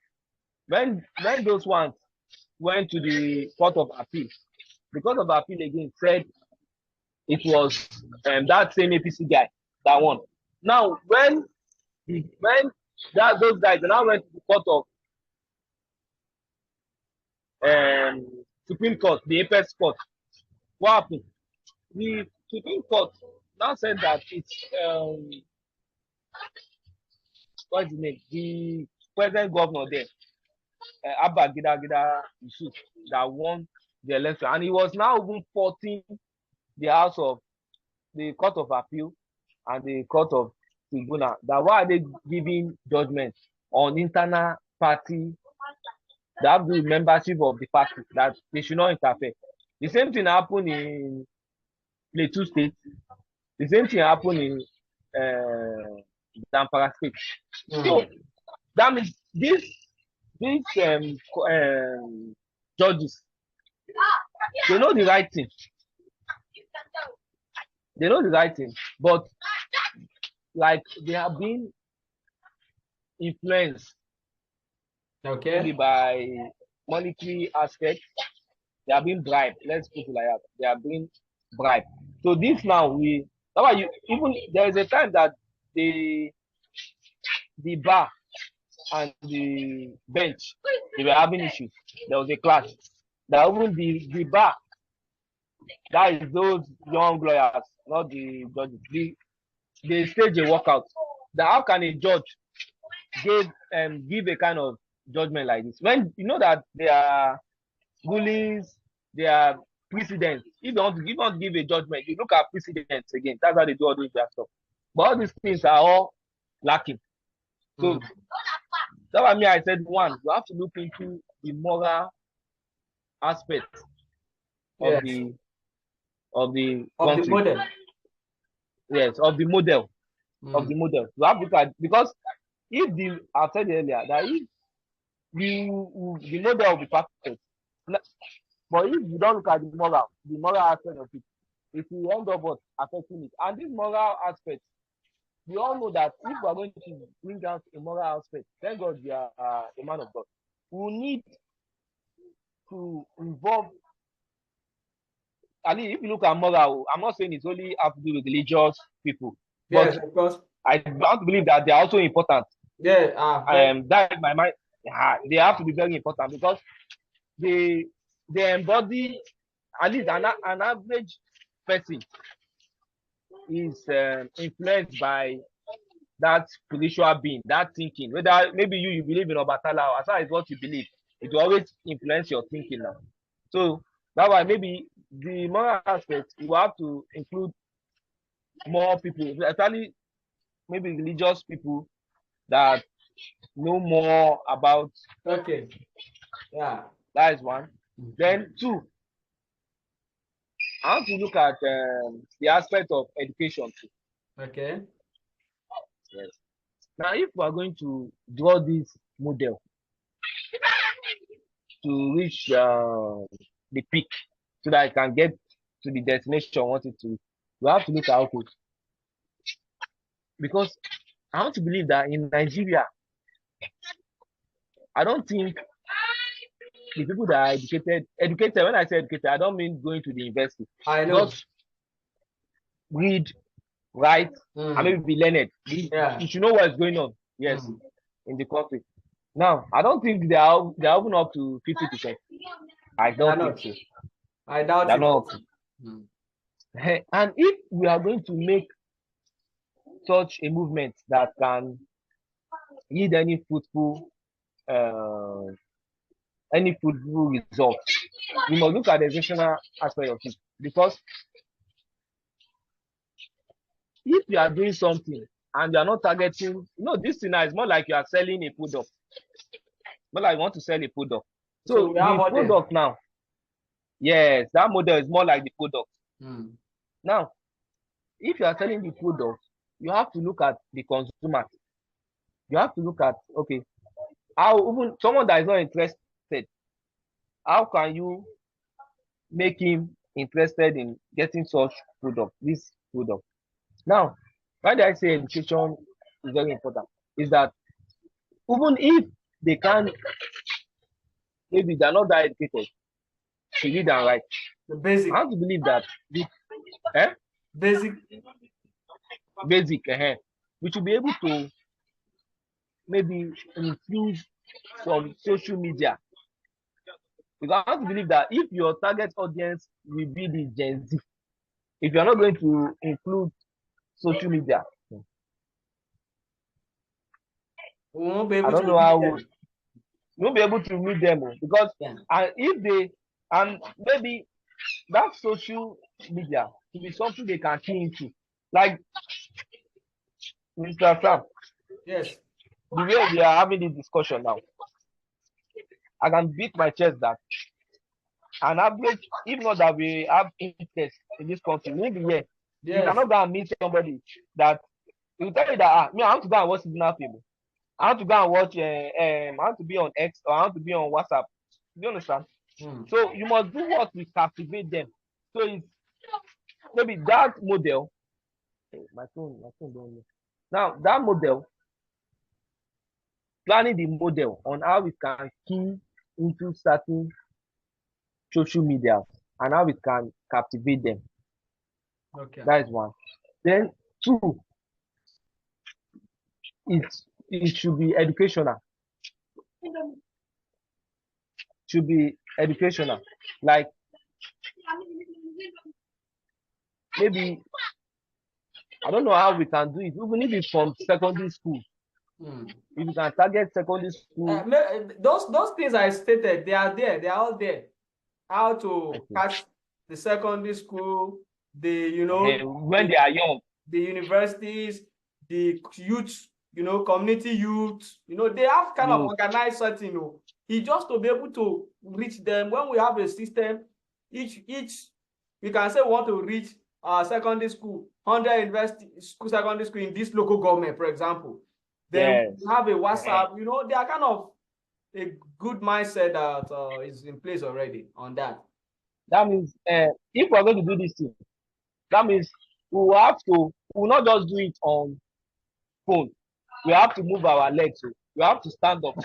when those ones went to the court of appeal, the court of appeal again said it was that same APC guy that won. Now, when those guys now went to the court of Supreme Court, the apex court, what happened? The Supreme Court now said that it's what's the name? The present governor there, Abba Gida Yusuf, that won the election, and he was now even faulting the the court of appeal and the court of tribunal. That why are they giving judgment on internal party that have the membership of the party, that they should not interfere? The same thing happened in Plateau State. The same thing happened in Zamfara State. So that means these judges, they know the right thing. They know the right thing, but like they have been influenced by monetary aspect. They are being bribed. Let's put it like that. They are being bribed. So this now that's why you even there is a time that the bar and the bench they were having issues. There was a clash. That even the bar, that is those young lawyers, not the judges. They stage a workout. That how can a judge give a kind of judgment like this when you know that they are rulings, they are precedents. If you want to give a judgment, you look at precedents again. That's how they do all those stuff. But all these things are all lacking. So that's why I said one, you have to look into the moral aspect of Yes. the Of the country. model. Yes, of the model. Of the Mm. model. You have to look at because if I said earlier that if the model will be perfect. But if you don't look at the moral aspect of it, it will end up what affecting it. And this moral aspect, we all know that if we are going to bring out a moral aspect, thank God you are a man of God. We need to involve. At least if you look at moral, I'm not saying it's only have to do with religious people, Yes, but of course. I want to believe that they are also important. Yeah. That in my mind, they have to be very important because they embody at least an average person is influenced by that spiritual being, that thinking. Whether maybe you believe in Obatala, or as far as what you believe, it will always influence your thinking now. So that's why maybe the moral aspect you have to include more people, especially maybe religious people that know more about. Okay. Yeah. That is one. Then two, I want to look at the aspect of education too. Okay. Yes. Now, if we are going to draw this model to reach the peak so that I can get to the destination I want it to, we have to look at output. Because I want to believe that in Nigeria, I don't think the people that are educated, when I say educated, I don't mean going to the university. I know. Just read, write, and maybe be learned. Yeah. You should know what's going on. Yes, in the country. Now, I don't think they are even up to 50%. I don't think so. I doubt They're it. not up to. And if we are going to make such a movement that can yield any fruitful result, we must look at the educational aspect of it. Because if you are doing something and you are not targeting, this thing now is more like you are selling a product. More like you want to sell a product. So we have the product now, yes, that model is more like the product. Now, if you are selling the product, you have to look at the consumer. You have to look at, okay, how even someone that is not interested, how can you make him interested in getting such product, this product? Now, why do I say education is very important? Is that even if they can, maybe they're not that educated to read and write. The basic. I have to believe that basic, we should be able to maybe infuse some social media. Because I have to believe that if your target audience will be the Gen Z, if you're not going to include social media, we won't be able I don't to know how them. we won't be able to meet them because and if they and maybe that social media to be something they can key into. Like Mr. Sam. Yes. The way we are having this discussion now, I can beat my chest that an average, if not that we have interest in this country, maybe you cannot go and meet somebody that will tell you that me, I want to go and watch Signal Film. I want to go and watch I want to be on X or I want to be on WhatsApp. Do you understand? So you must do what will captivate them. So it's maybe that model. My phone don't know. Now that model, planning the model on how we can key into certain social media and how it can captivate them. Okay. That is one. Then two, it should be educational. Should be educational. Like maybe I don't know how we can do it. Even if it's from secondary school. Hmm. If you can target secondary school, Those things I stated, they are there. They are all there. How to okay. catch the secondary school, the when they are young, the universities, the youth, community youth, they have kind of organized something, He just to be able to reach them. When we have a system, each we can say we want to reach secondary school, 100 secondary school in this local government, for example. Then yes. we have a WhatsApp, they are kind of a good mindset that is in place already on that. That means if we're going to do this thing, that means we will not just do it on phone. We have to move our legs. We have to stand up.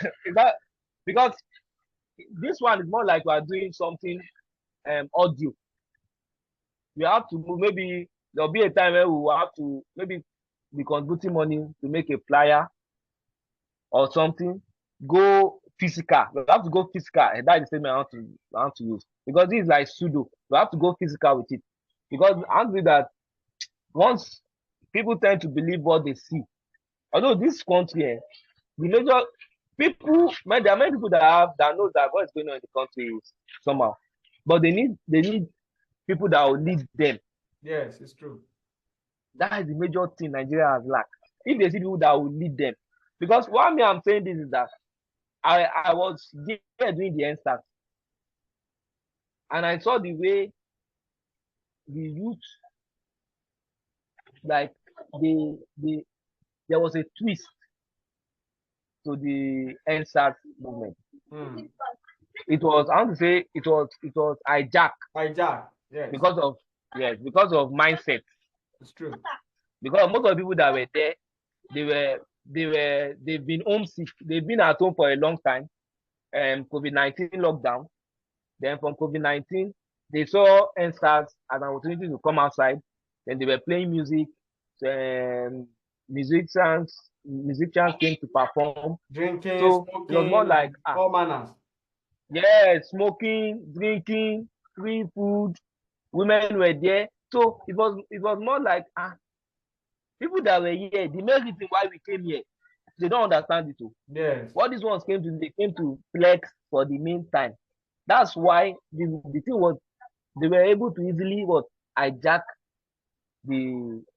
Because this one is more like we are doing something audio. We have to move. Maybe there'll be a time where we will have to maybe be contributing money to make a flyer or something. Go physical. We have to go physical. And that is the statement I want to use. Because this is like pseudo. We have to go physical with it. Because I agree that once people tend to believe what they see, although this country, the major people, there are many people that know that what is going on in the country is somehow, but they need people that will lead them. Yes, it's true. That is the major thing Nigeria has lacked. If they see people that will lead them, because why me I'm saying this is that I was there doing the NSTAT, and I saw the way the youth, like there was a twist to the NSAT movement. It was, I want to say, it was hijacked. Hijacked, yes. Because of mindset. It's true. Because most of the people that were there, they've been homesick. They've been at home for a long time. COVID-19 lockdown. Then from COVID-19, they saw NSAT as an opportunity to come outside. Then they were playing music. Musicians came to perform. Drinking, so smoking, it was more like all manners. Yeah, smoking, drinking, free food. Women were there. So it was more like people that were here, the main reason why we came here, they don't understand it too. Yes. What these ones came to, they came to flex for the meantime. That's why the thing was they were able to easily hijack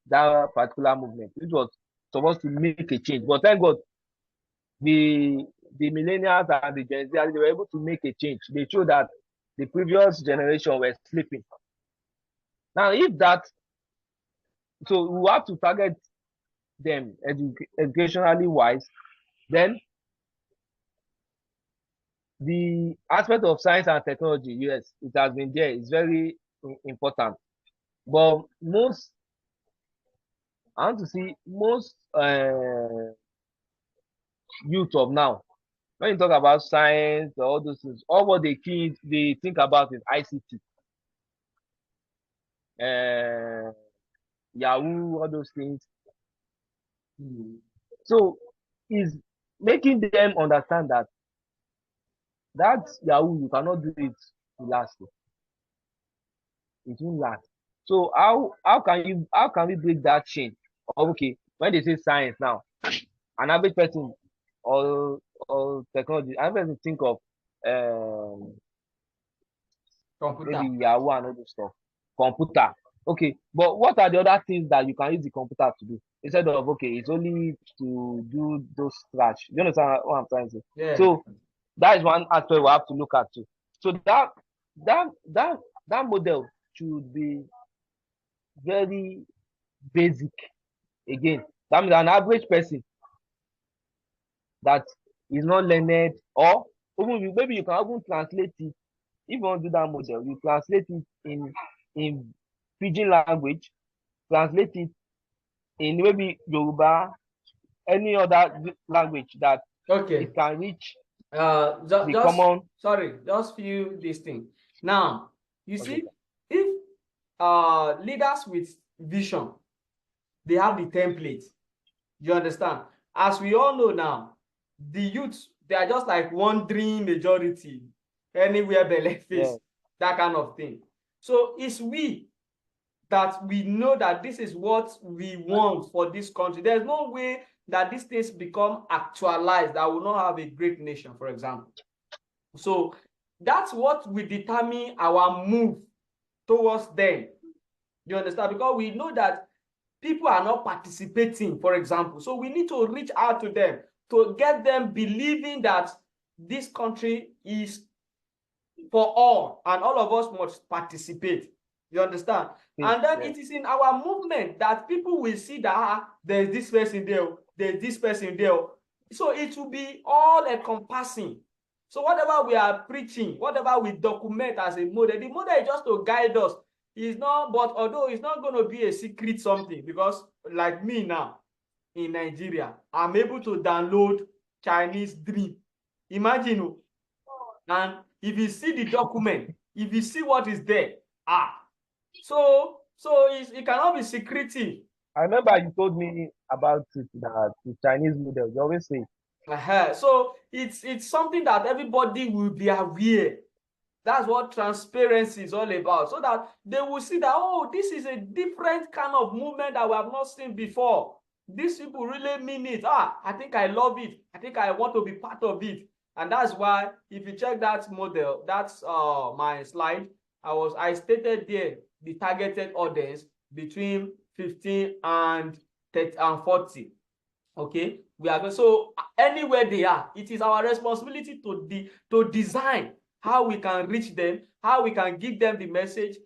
that particular movement, which was supposed to make a change. But thank God, the millennials and the Gen Z, they were able to make a change. They showed that the previous generation were sleeping. Now, if that, so we have to target them educationally wise, then the aspect of science and technology, yes, it has been there. It's very important. But I want to see most youth of now, when you talk about science, all those things, all what they think about is ICT. Yahoo, all those things. So is making them understand that Yahoo, you cannot do it to last. It won't last. So how can we break that chain? Okay, when they say science now, an average person or technology, an average person think of computer. Maybe Yahoo and all those stuff. Computer. Okay, but what are the other things that you can use the computer to do? Instead of it's only to do those scratch. You understand what I'm trying to say? Yeah. So that is one aspect we have to look at too. So that model should be very basic. Again, that means an average person that is not learned, or even maybe you can even translate it. If you want to do that model, you translate it in pidgin language, translate it in maybe Yoruba, any other language that it can reach The just common. sorry, just feel this thing. Now, you Okay. see, if leaders with vision, they have the template. You understand? As we all know now, the youth, they are just like wandering majority, anywhere belle face, Yeah. that kind of thing. So it's we that we know that this is what we want for this country. There's no way that these things become actualized that will not have a great nation, for example. So that's what will determine our move towards them. You understand? Because we know that people are not participating, for example. So we need to reach out to them to get them believing that this country is for all and all of us must participate. You understand? And then Yeah. it is in our movement that people will see that there's this person there, there's this person there. So it will be all encompassing. So whatever we are preaching, whatever we document as a model, the model is just to guide us. It's not, but although it's not going to be a secret something, because like me now in Nigeria, I'm able to download Chinese dream. Imagine, and if you see the document, if you see what is there, so it cannot be secretive. I remember you told me about it, that the Chinese model. You always say. So it's something that everybody will be aware. That's what transparency is all about, so that they will see that, oh, this is a different kind of movement that we have not seen before. These people really mean it. I think I love it. I think I want to be part of it. And that's why, if you check that model, that's my slide. I stated there the targeted audience between 15 and 30 and 40. Okay, we are going, so anywhere they are, it is our responsibility to design how we can reach them, how we can give them the message.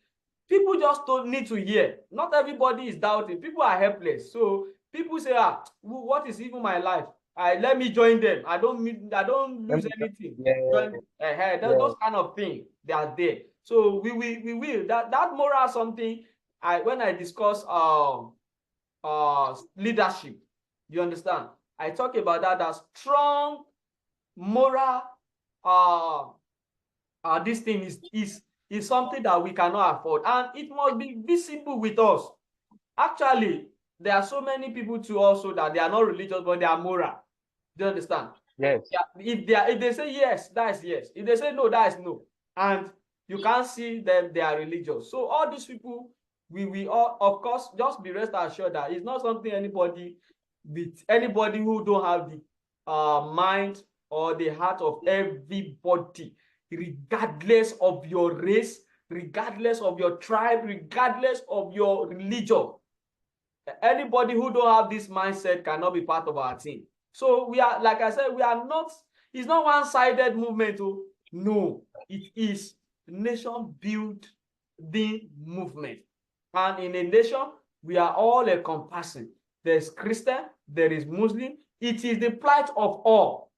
People just don't need to hear. Not everybody is doubting. People are helpless. So people say, what is even my life? Let me join them. I don't lose anything. Yeah. Those kind of things, they are there. So we will that moral something. When I discuss leadership, you understand, I talk about that strong moral this thing is something that we cannot afford, and it must be visible with us. Actually, there are so many people too also that they are not religious, but they are moral. Do you understand? Yes. Yeah, if they say yes, that is yes. If they say no, that is no. And you can't see them, they are religious. So all these people, we all, of course, just be rest assured that it's not something anybody who don't have the mind or the heart of everybody, regardless of your race, regardless of your tribe, regardless of your religion. Anybody who don't have this mindset cannot be part of our team. So we are, like I said, we are not, it's not one-sided movement. No, it is nation building movement. And in a nation, we are all encompassing. There's Christian, there is Muslim. It is the plight of all.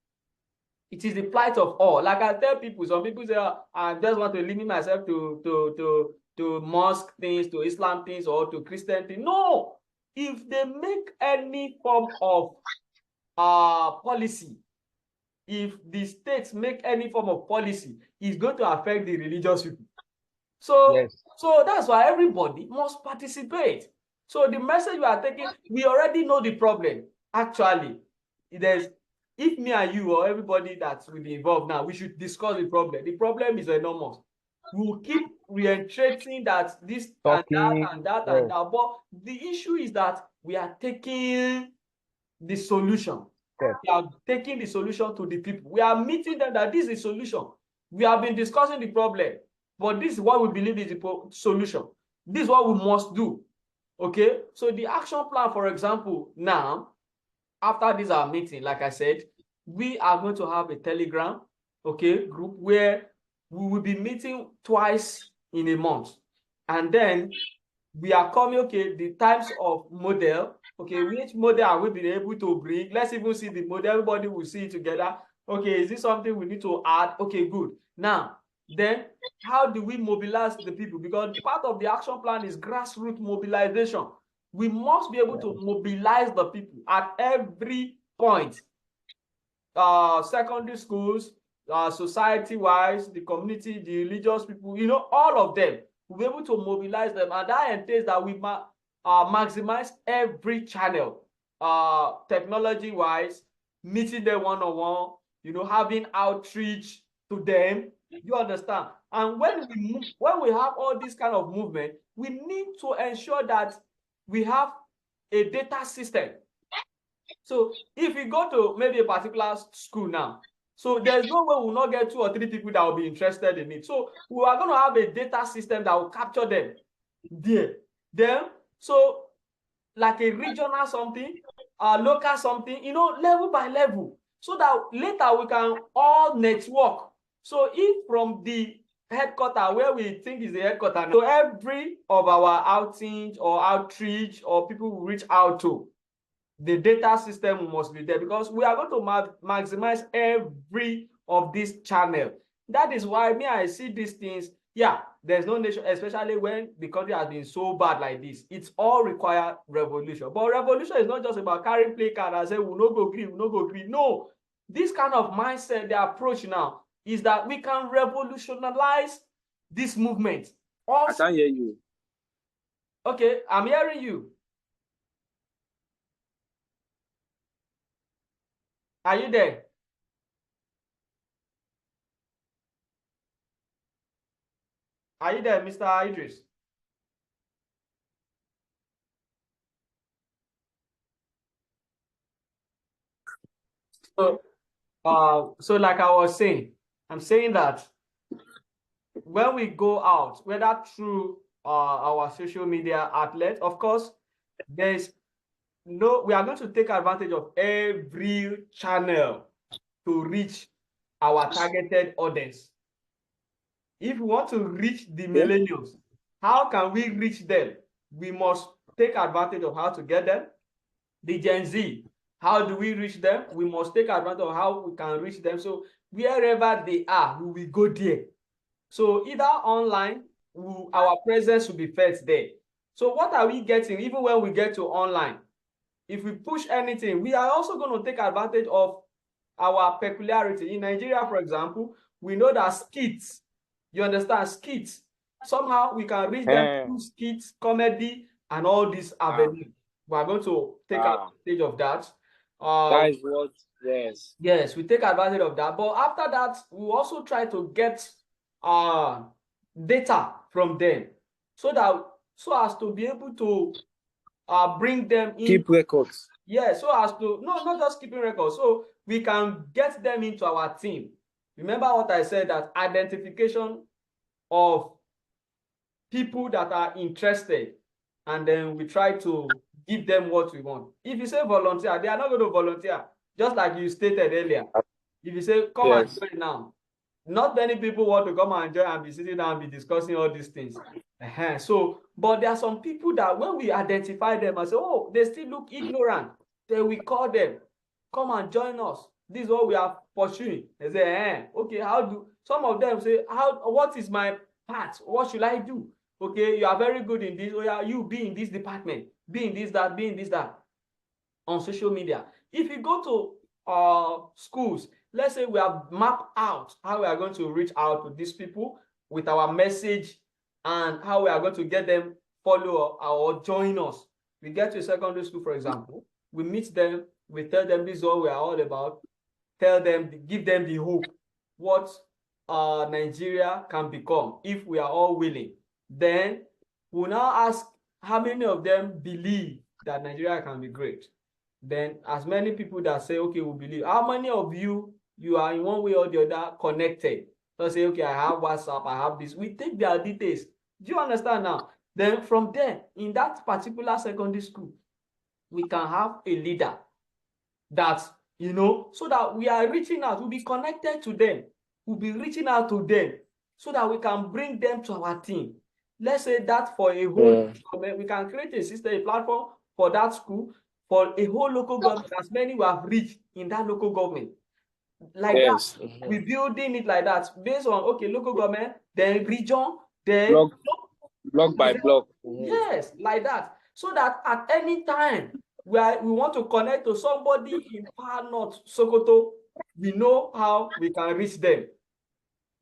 It is the plight of all. Like I tell people, some people say, I just want to limit myself to mosque things, to Islam things, or to Christian things. No, if they make any form of policy, if the states make any form of policy, it's going to affect the religious people. So, Yes. so that's why everybody must participate. So the message we are taking, we already know the problem. Actually, if me and you or everybody that will be involved now, we should discuss the problem. The problem is enormous. We will keep reiterating that this Talking. and that Yes. and that. But the issue is that we are taking the solution. Yes. We are taking the solution to the people. We are meeting them that this is the solution. We have been discussing the problem, but this is what we believe is the solution. This is what we must do. Okay, so the action plan, for example, now, after this our meeting, like I said, we are going to have a Telegram, okay, group where we will be meeting twice in a month. And then we are coming, okay, the types of model, okay, which model are we being able to bring? Let's even see the model, everybody will see it together. Okay, is this something we need to add? Okay, good. Now, then how do we mobilize the people? Because part of the action plan is grassroots mobilization. We must be able to mobilize the people at every point. secondary schools, society-wise, the community, the religious people, all of them, we'll be able to mobilize them. And that entails that we maximize every channel, technology-wise, meeting them one-on-one, having outreach to them. You understand? And when we have all this kind of movement, we need to ensure that we have a data system. So if you go to maybe a particular school now, so there's no way we'll not get 2 or 3 people that will be interested in it. So we are going to have a data system that will capture them there. Then, so like a regional something, local something, level by level, so that later we can all network. So if from the headquarters where we think is the headquarters, so every of our outings or outreach or people we reach out to, the data system must be there, because we are going to maximize every of this channel. That is why I see these things. Yeah, there's no nation, especially when the country has been so bad like this. It's all require revolution. But revolution is not just about carrying play card and say we no go green, we no go green. No, this kind of mindset, the approach now is that we can revolutionize this movement. Also, I can't hear you. Okay, I'm hearing you. Are you there? Are you there, Mr. Idris? So like I was saying, I'm saying that when we go out, whether through our social media outlet, of course, we are going to take advantage of every channel to reach our targeted audience. If we want to reach the millennials, how can we reach them? We must take advantage of how to get them. The Gen Z, how do we reach them? We must take advantage of how we can reach them. So wherever they are, we will go there. So either online, our presence will be felt there. So what are we getting even when we get to online? If we push anything, we are also going to take advantage of our peculiarity. In Nigeria, for example, we know that skits, you understand, skits, somehow we can reach them through skits, comedy, and all these avenues. We are going to take advantage of that. That is what, yes. Yes, we take advantage of that. But after that, we also try to get data from them so as to be able to bring them in. Keep records. Yeah, so as to, not just keeping records, so we can get them into our team. Remember what I said, that identification of people that are interested, and then we try to give them what we want. If you say volunteer, they are not going to volunteer, just like you stated earlier. If you say, come and join now, not many people want to come and join and be sitting down and be discussing all these things. So, but there are some people that when we identify them and say, oh, they still look ignorant, then we call them, come and join us. This is what we are pursuing. They say, okay, how do, some of them say, what is my part? What should I do? Okay, you are very good in this. Oh, yeah, you be in this department, be in this, that, be in this, that. On social media. If you go to schools, let's say we have mapped out how we are going to reach out to these people with our message and how we are going to get them follow or join us. We get to a secondary school, for example, we meet them, we tell them this is what we are all about, tell them, give them the hope, what Nigeria can become if we are all willing. Then we'll now ask how many of them believe that Nigeria can be great. Then as many people that say, okay, we believe, how many of you are in one way or the other connected? So say, okay, I have WhatsApp, I have this. We take their details. Do you understand now? Then from there, in that particular secondary school, we can have a leader that, so that we are reaching out, we'll be connected to them. We'll be reaching out to them so that we can bring them to our team. Let's say that for a whole government, we can create a system, a platform for that school, for a whole local government, as many we have reached in that local government. Like that, we're building it like that, based on, okay, local government, then region, then block by block. Yes, like that. So that at any time we want to connect to somebody in Far North Sokoto, we know how we can reach them.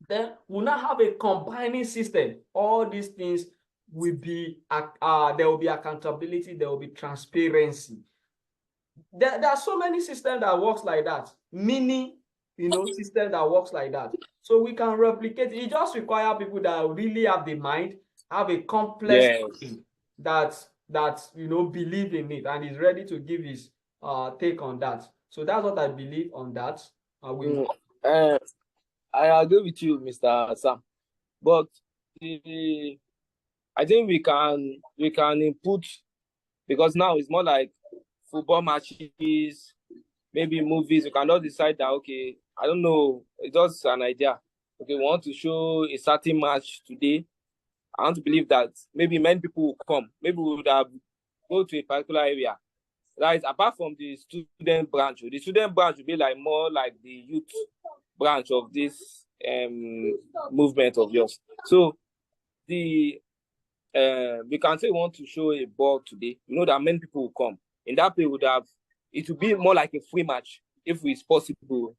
Then we'll now have a combining system. All these things will be, there will be accountability, there will be transparency. There are so many systems that works like that. Mini, system that works like that. So we can replicate. It just requires people that really have the mind, have a complex thing that believe in it and is ready to give his take on that. So that's what I believe on that. I agree with you, Mr. Sam. But I think we can input, because now it's more like football matches, maybe movies. We cannot decide that, okay, I don't know, it's just an idea. Okay, we want to show a certain match today. I want to believe that maybe many people will come. Maybe we would have go to a particular area. That is, apart from the student branch. The student branch will be like more like the youth branch of this movement of yours. So we can say we want to show a ball today. You know that many people will come. In that way, it would be more like a free match if it's possible.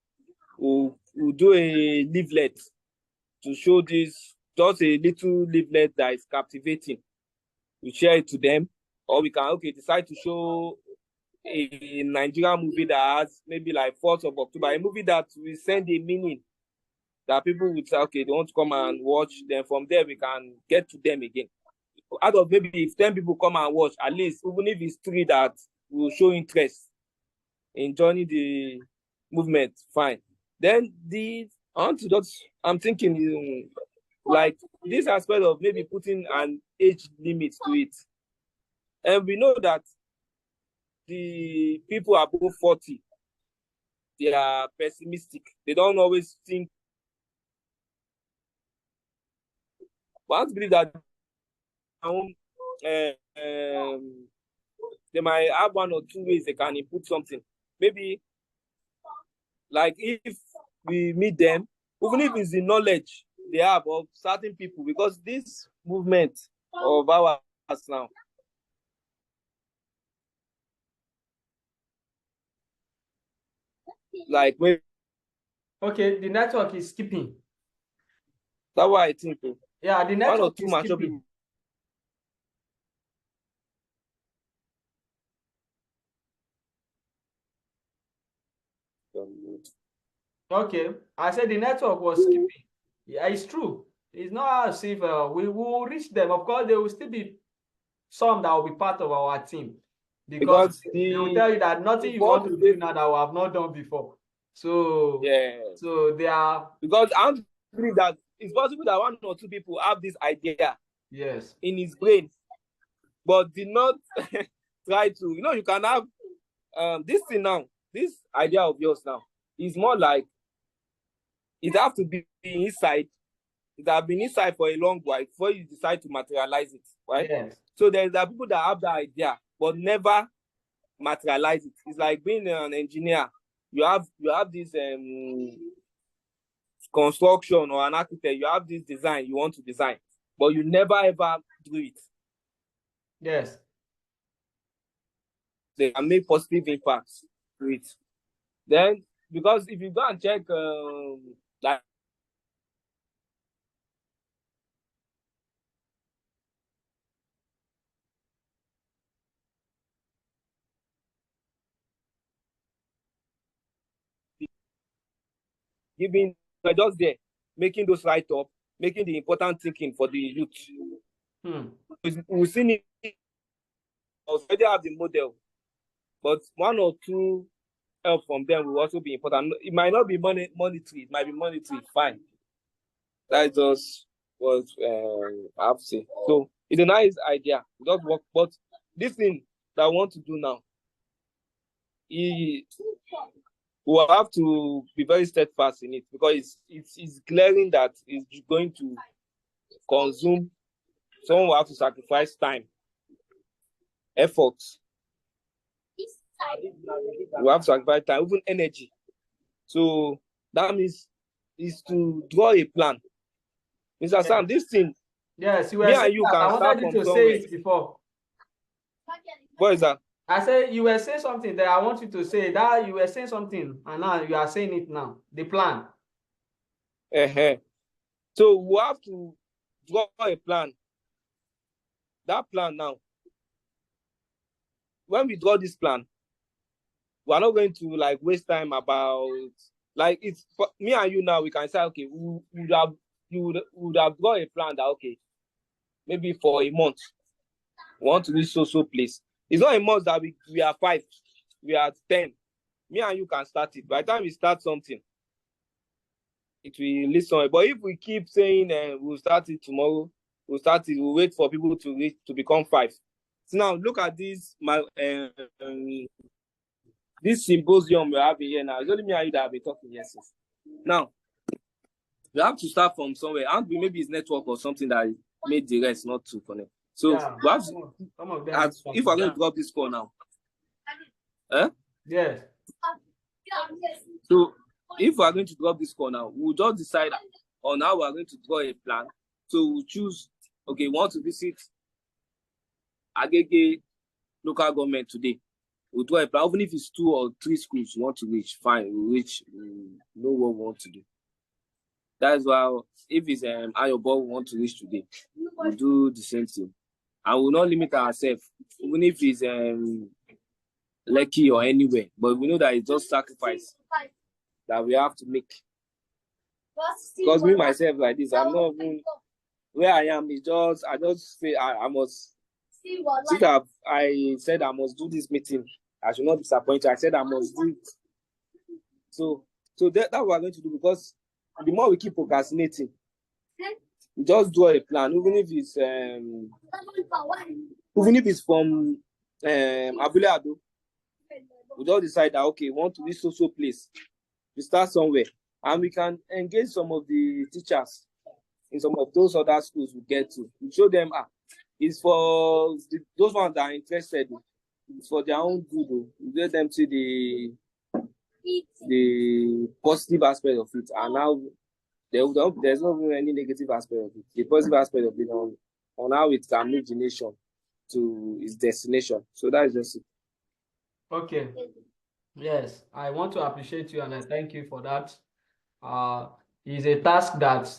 We'll do a leaflet to show this, just a little leaflet that is captivating. We share it to them, or we can decide to show a Nigerian movie that has maybe like 4th of October, a movie that will send a meaning that people would say, okay, they want to come and watch. Then from there, we can get to them again. Out of maybe if 10 people come and watch, at least, even if it's 3 that will show interest in joining the movement, fine. Then I'm thinking like this aspect of maybe putting an age limit to it. And we know that the people above 40, they are pessimistic. They don't always think. But I want to believe that they might have 1 or 2 ways they can input something. Maybe like if we meet them, even if it's the knowledge they have of certain people, because this movement of ours now, like maybe, okay, the network is skipping. That's why I think. Yeah, the network 1 or 2 is mature skipping. people. Okay, I said the network was skipping. Yeah, it's true. It's not as if we will reach them. Of course, there will still be some that will be part of our team, because they will tell you that nothing you want to do now that we have not done before. So so they are, because I want to believe that it's possible that 1 or 2 people have this idea in his brain, but did not try to. You can have this thing now. This idea of yours now is more like it has to be inside. It has been inside for a long while before you decide to materialize it, right? yes. So there are people that have that idea but never materialize it. It's like being an engineer. You have this construction, or an architect. You have this design you want to design, but you never ever do it. Yes. They can make positive impacts to it. Then, because if you go and check, like giving, we're just there, making those write-up, making the important thinking for the youth. We've seen it, already have the model, but 1 or 2 help from them will also be important. It might not be monetary, it might be monetary, fine. That's just what I have to say. So it's a nice idea, it does work, but this thing that I want to do now, we will have to be very steadfast in it, because it's glaring that it's going to consume. Someone will have to sacrifice time, effort. We have to sacrifice time, even energy. So that means is to draw a plan. Mr. Sam, this thing, yes, you me and you can I start wanted you from to somewhere. say it before. What is that? I say you were saying something that I want you to say. That you were saying something, and now you are saying it now. The plan. So we have to draw a plan. That plan now, when we draw this plan, we are not going to like waste time about like it's me and you now. We can say, okay, you would have drawn a plan that okay, maybe for a month we want to reach so place. It's not a month that we are 5, we are 10. Me and you can start it. By the time we start something, it will lead somewhere. But if we keep saying we'll start it tomorrow, we'll wait for people to become 5. So now look at this this symposium we're having here now. It's only me and you that have been talking here since. Now, we have to start from somewhere. And maybe it's network or something that made the rest not to connect. So Yeah, we have to, some of them if we're going to drop this call now. Yes. So if we are going to drop this call now, we'll just decide on how we are going to draw a plan. So we'll choose, okay, we want to visit Agege local government today. We'll do a plan, even if it's 2 or 3 schools you want to reach, fine, we'll reach, know what we want to do. That's why if it's Ayobo we want to reach today, we'll do the same thing. And we'll not limit ourselves, even if it's Lekki or anywhere, but we know that it's just sacrifice that we have to make. Because me myself like this, I'm not even where I am. It's just I just feel I must. Since I said I must do this meeting, I should not be disappointed. I said I must do it. So that's what we're going to do, because the more we keep procrastinating, we just draw a plan, even if it's from Abule Ado. We just decide that okay, we want to reach so place. We start somewhere, and we can engage some of the teachers in some of those other schools we get to. We show them it's for those ones that are interested. It's for their own good. We let them see the positive aspect of it, and now there's not even any negative aspect of it. The positive aspect of it on how it can move the nation to its destination. So that is just it. Okay. Yes, I want to appreciate you and I thank you for that. It's a task that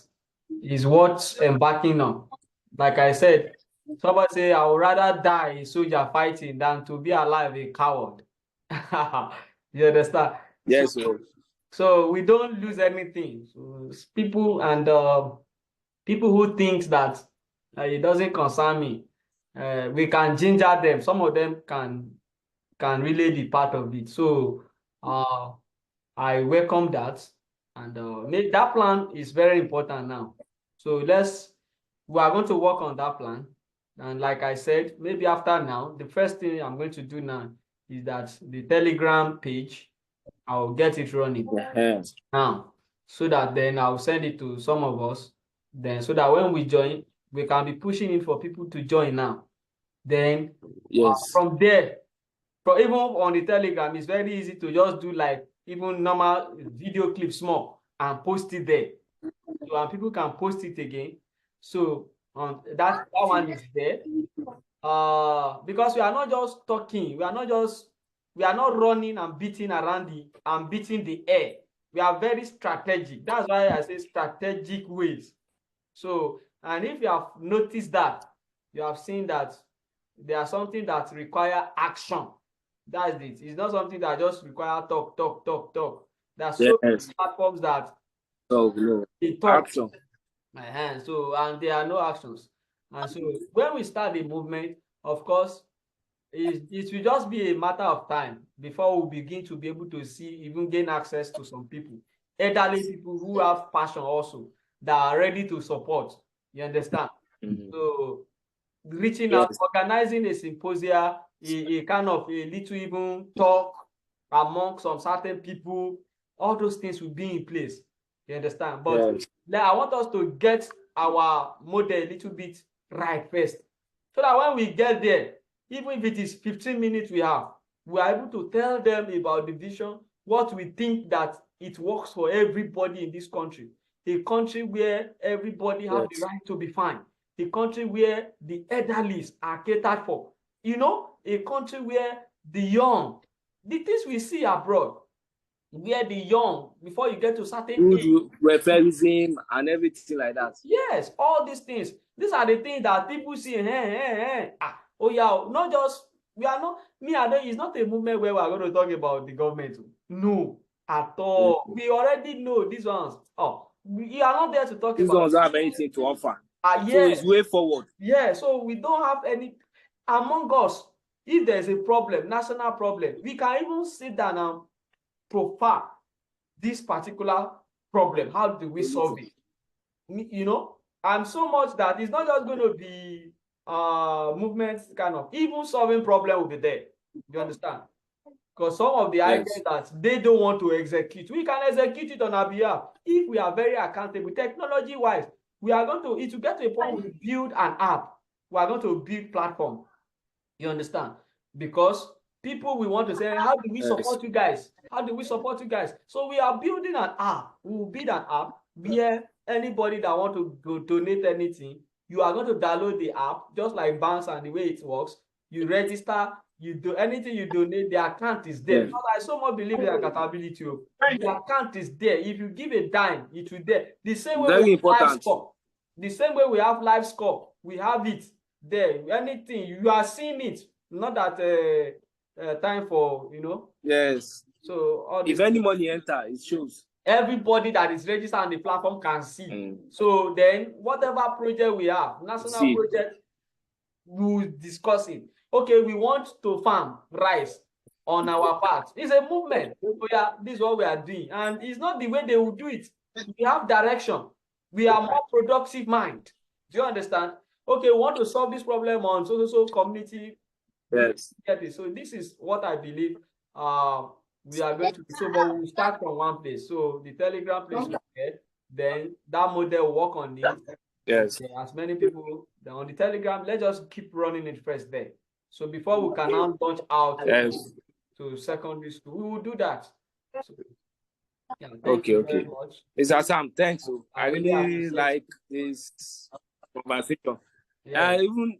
is worth embarking on. Like I said, somebody say I would rather die a soldier fighting than to be alive a coward. You understand? Yes, sir. So we don't lose anything. So people who think that it doesn't concern me, we can ginger them. Some of them can really be part of it. So I welcome that, and that plan is very important now. So we are going to work on that plan. And like I said, maybe after now, the first thing I'm going to do now is that the Telegram page, I'll get it running now, so that then I'll send it to some of us. Then so that when we join, we can be pushing it for people to join now. Then from there, even on the Telegram, it's very easy to just do like even normal video clips small and post it there. So and people can post it again. So that one is there. Because we are not just talking, we are not running and beating the air. We are very strategic. That's why I say strategic ways. So, and if you have noticed that, you have seen that there are something that require action. That's it. It's not something that just require talk. There are so many platforms that they talk. Action. So, and there are no actions. And so when we start the movement, of course, it will just be a matter of time before we begin to be able to even gain access to some people. Elderly people who have passion also, that are ready to support. You understand? So reaching out, organizing a symposium, a kind of a little even talk among some certain people, all those things will be in place. You understand? But I want us to get our model a little bit right first, so that when we get there, even if it is 15 minutes we are able to tell them about the vision, what we think that it works for everybody in this country, a country where everybody has the right to be fine, a country where the elderly are catered for, a country where the young, the things we see abroad, where the young, before you get to certain age, refereeism and everything like that. yes, all these things. These are the things that people see. Oh yeah, not just we are not me. I don't. It's not a movement where we are going to talk about the government. No, at all. We already know these ones. Oh, we are not there to talk These about. ones don't have anything to offer. Yes. So it's way forward. Yeah. So we don't have any among us. If there's a problem, national problem, we can even sit down and profile this particular problem. How do we solve it? You know, and so much that it's not just going to be movements kind of, even solving problem will be there. You understand? Because some of the ideas that they don't want to execute, we can execute it on our behalf if we are very accountable. Technology wise, we are going to, it will get to a point we build an app. We are going to build platform. You understand? Because people will want to say, how do we support you guys? How do we support you guys? So we are building an app. We will build an app where anybody that want to go donate anything, you are going to download the app, just like Bounce and the way it works. You register, you do anything you donate, the account is there. Because I so much believe in accountability. The account is there. If you give a dime, it will there. The same way Very we important. have live score. The same way we have live score, we have it there. Anything you are seeing it, not that time for, you know. Yes. So all if any money enter, it shows. Everybody that is registered on the platform can see. So then whatever project we have, national project, we'll discuss it. Okay, we want to farm rice on our part. It's a movement. Yeah, this is what we are doing. And it's not the way they will do it. We have direction. We are more productive mind. Do you understand? Okay, we want to solve this problem on so community. Yes. So this is what I believe we are going to do. So, but we'll start from one place. So the Telegram place is there. Then that model will work on it. Yes. As many people then on the Telegram, let's just keep running it first there. So before we can now launch out to secondary school, we will do that. So, yeah, thank you very much. Mr. Sam, thanks. I really like this conversation. Yeah. Even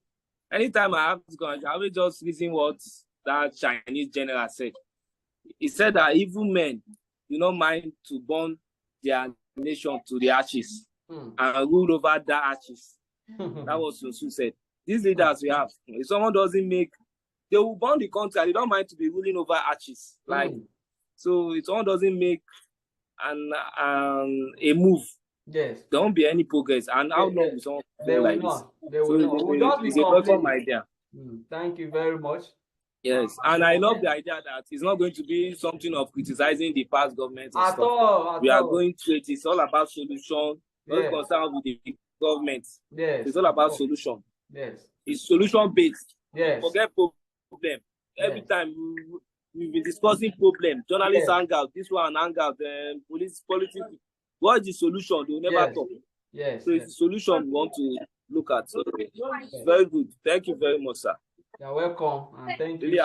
anytime I have this conversation, I will just listen what that Chinese general said. He said that evil men do not mind to burn their nation to the ashes and rule over that ashes. That was Sun Tzu said. These leaders we have, if someone doesn't make, they will burn the country. They don't mind to be ruling over ashes. Like, so if someone doesn't make a move, there won't be any progress. And how long will someone do like this? They will not. We'll just be it's a welcome idea. Thank you very much. Yes, and I love the idea that it's not going to be something of criticizing the past government and at stuff. All. We are going to it. It's all about solution. Not concerned with the government. Yes. It's all about solution. Yes. It's solution based. Yes. Forget problem. Every time we've been discussing problem. Journalists hang out. This one hang out. Politics. What is the solution? They will never talk. Yes. So it's the solution we want to look at. So, very good. Thank you very much, sir. You're welcome, and thank you. Really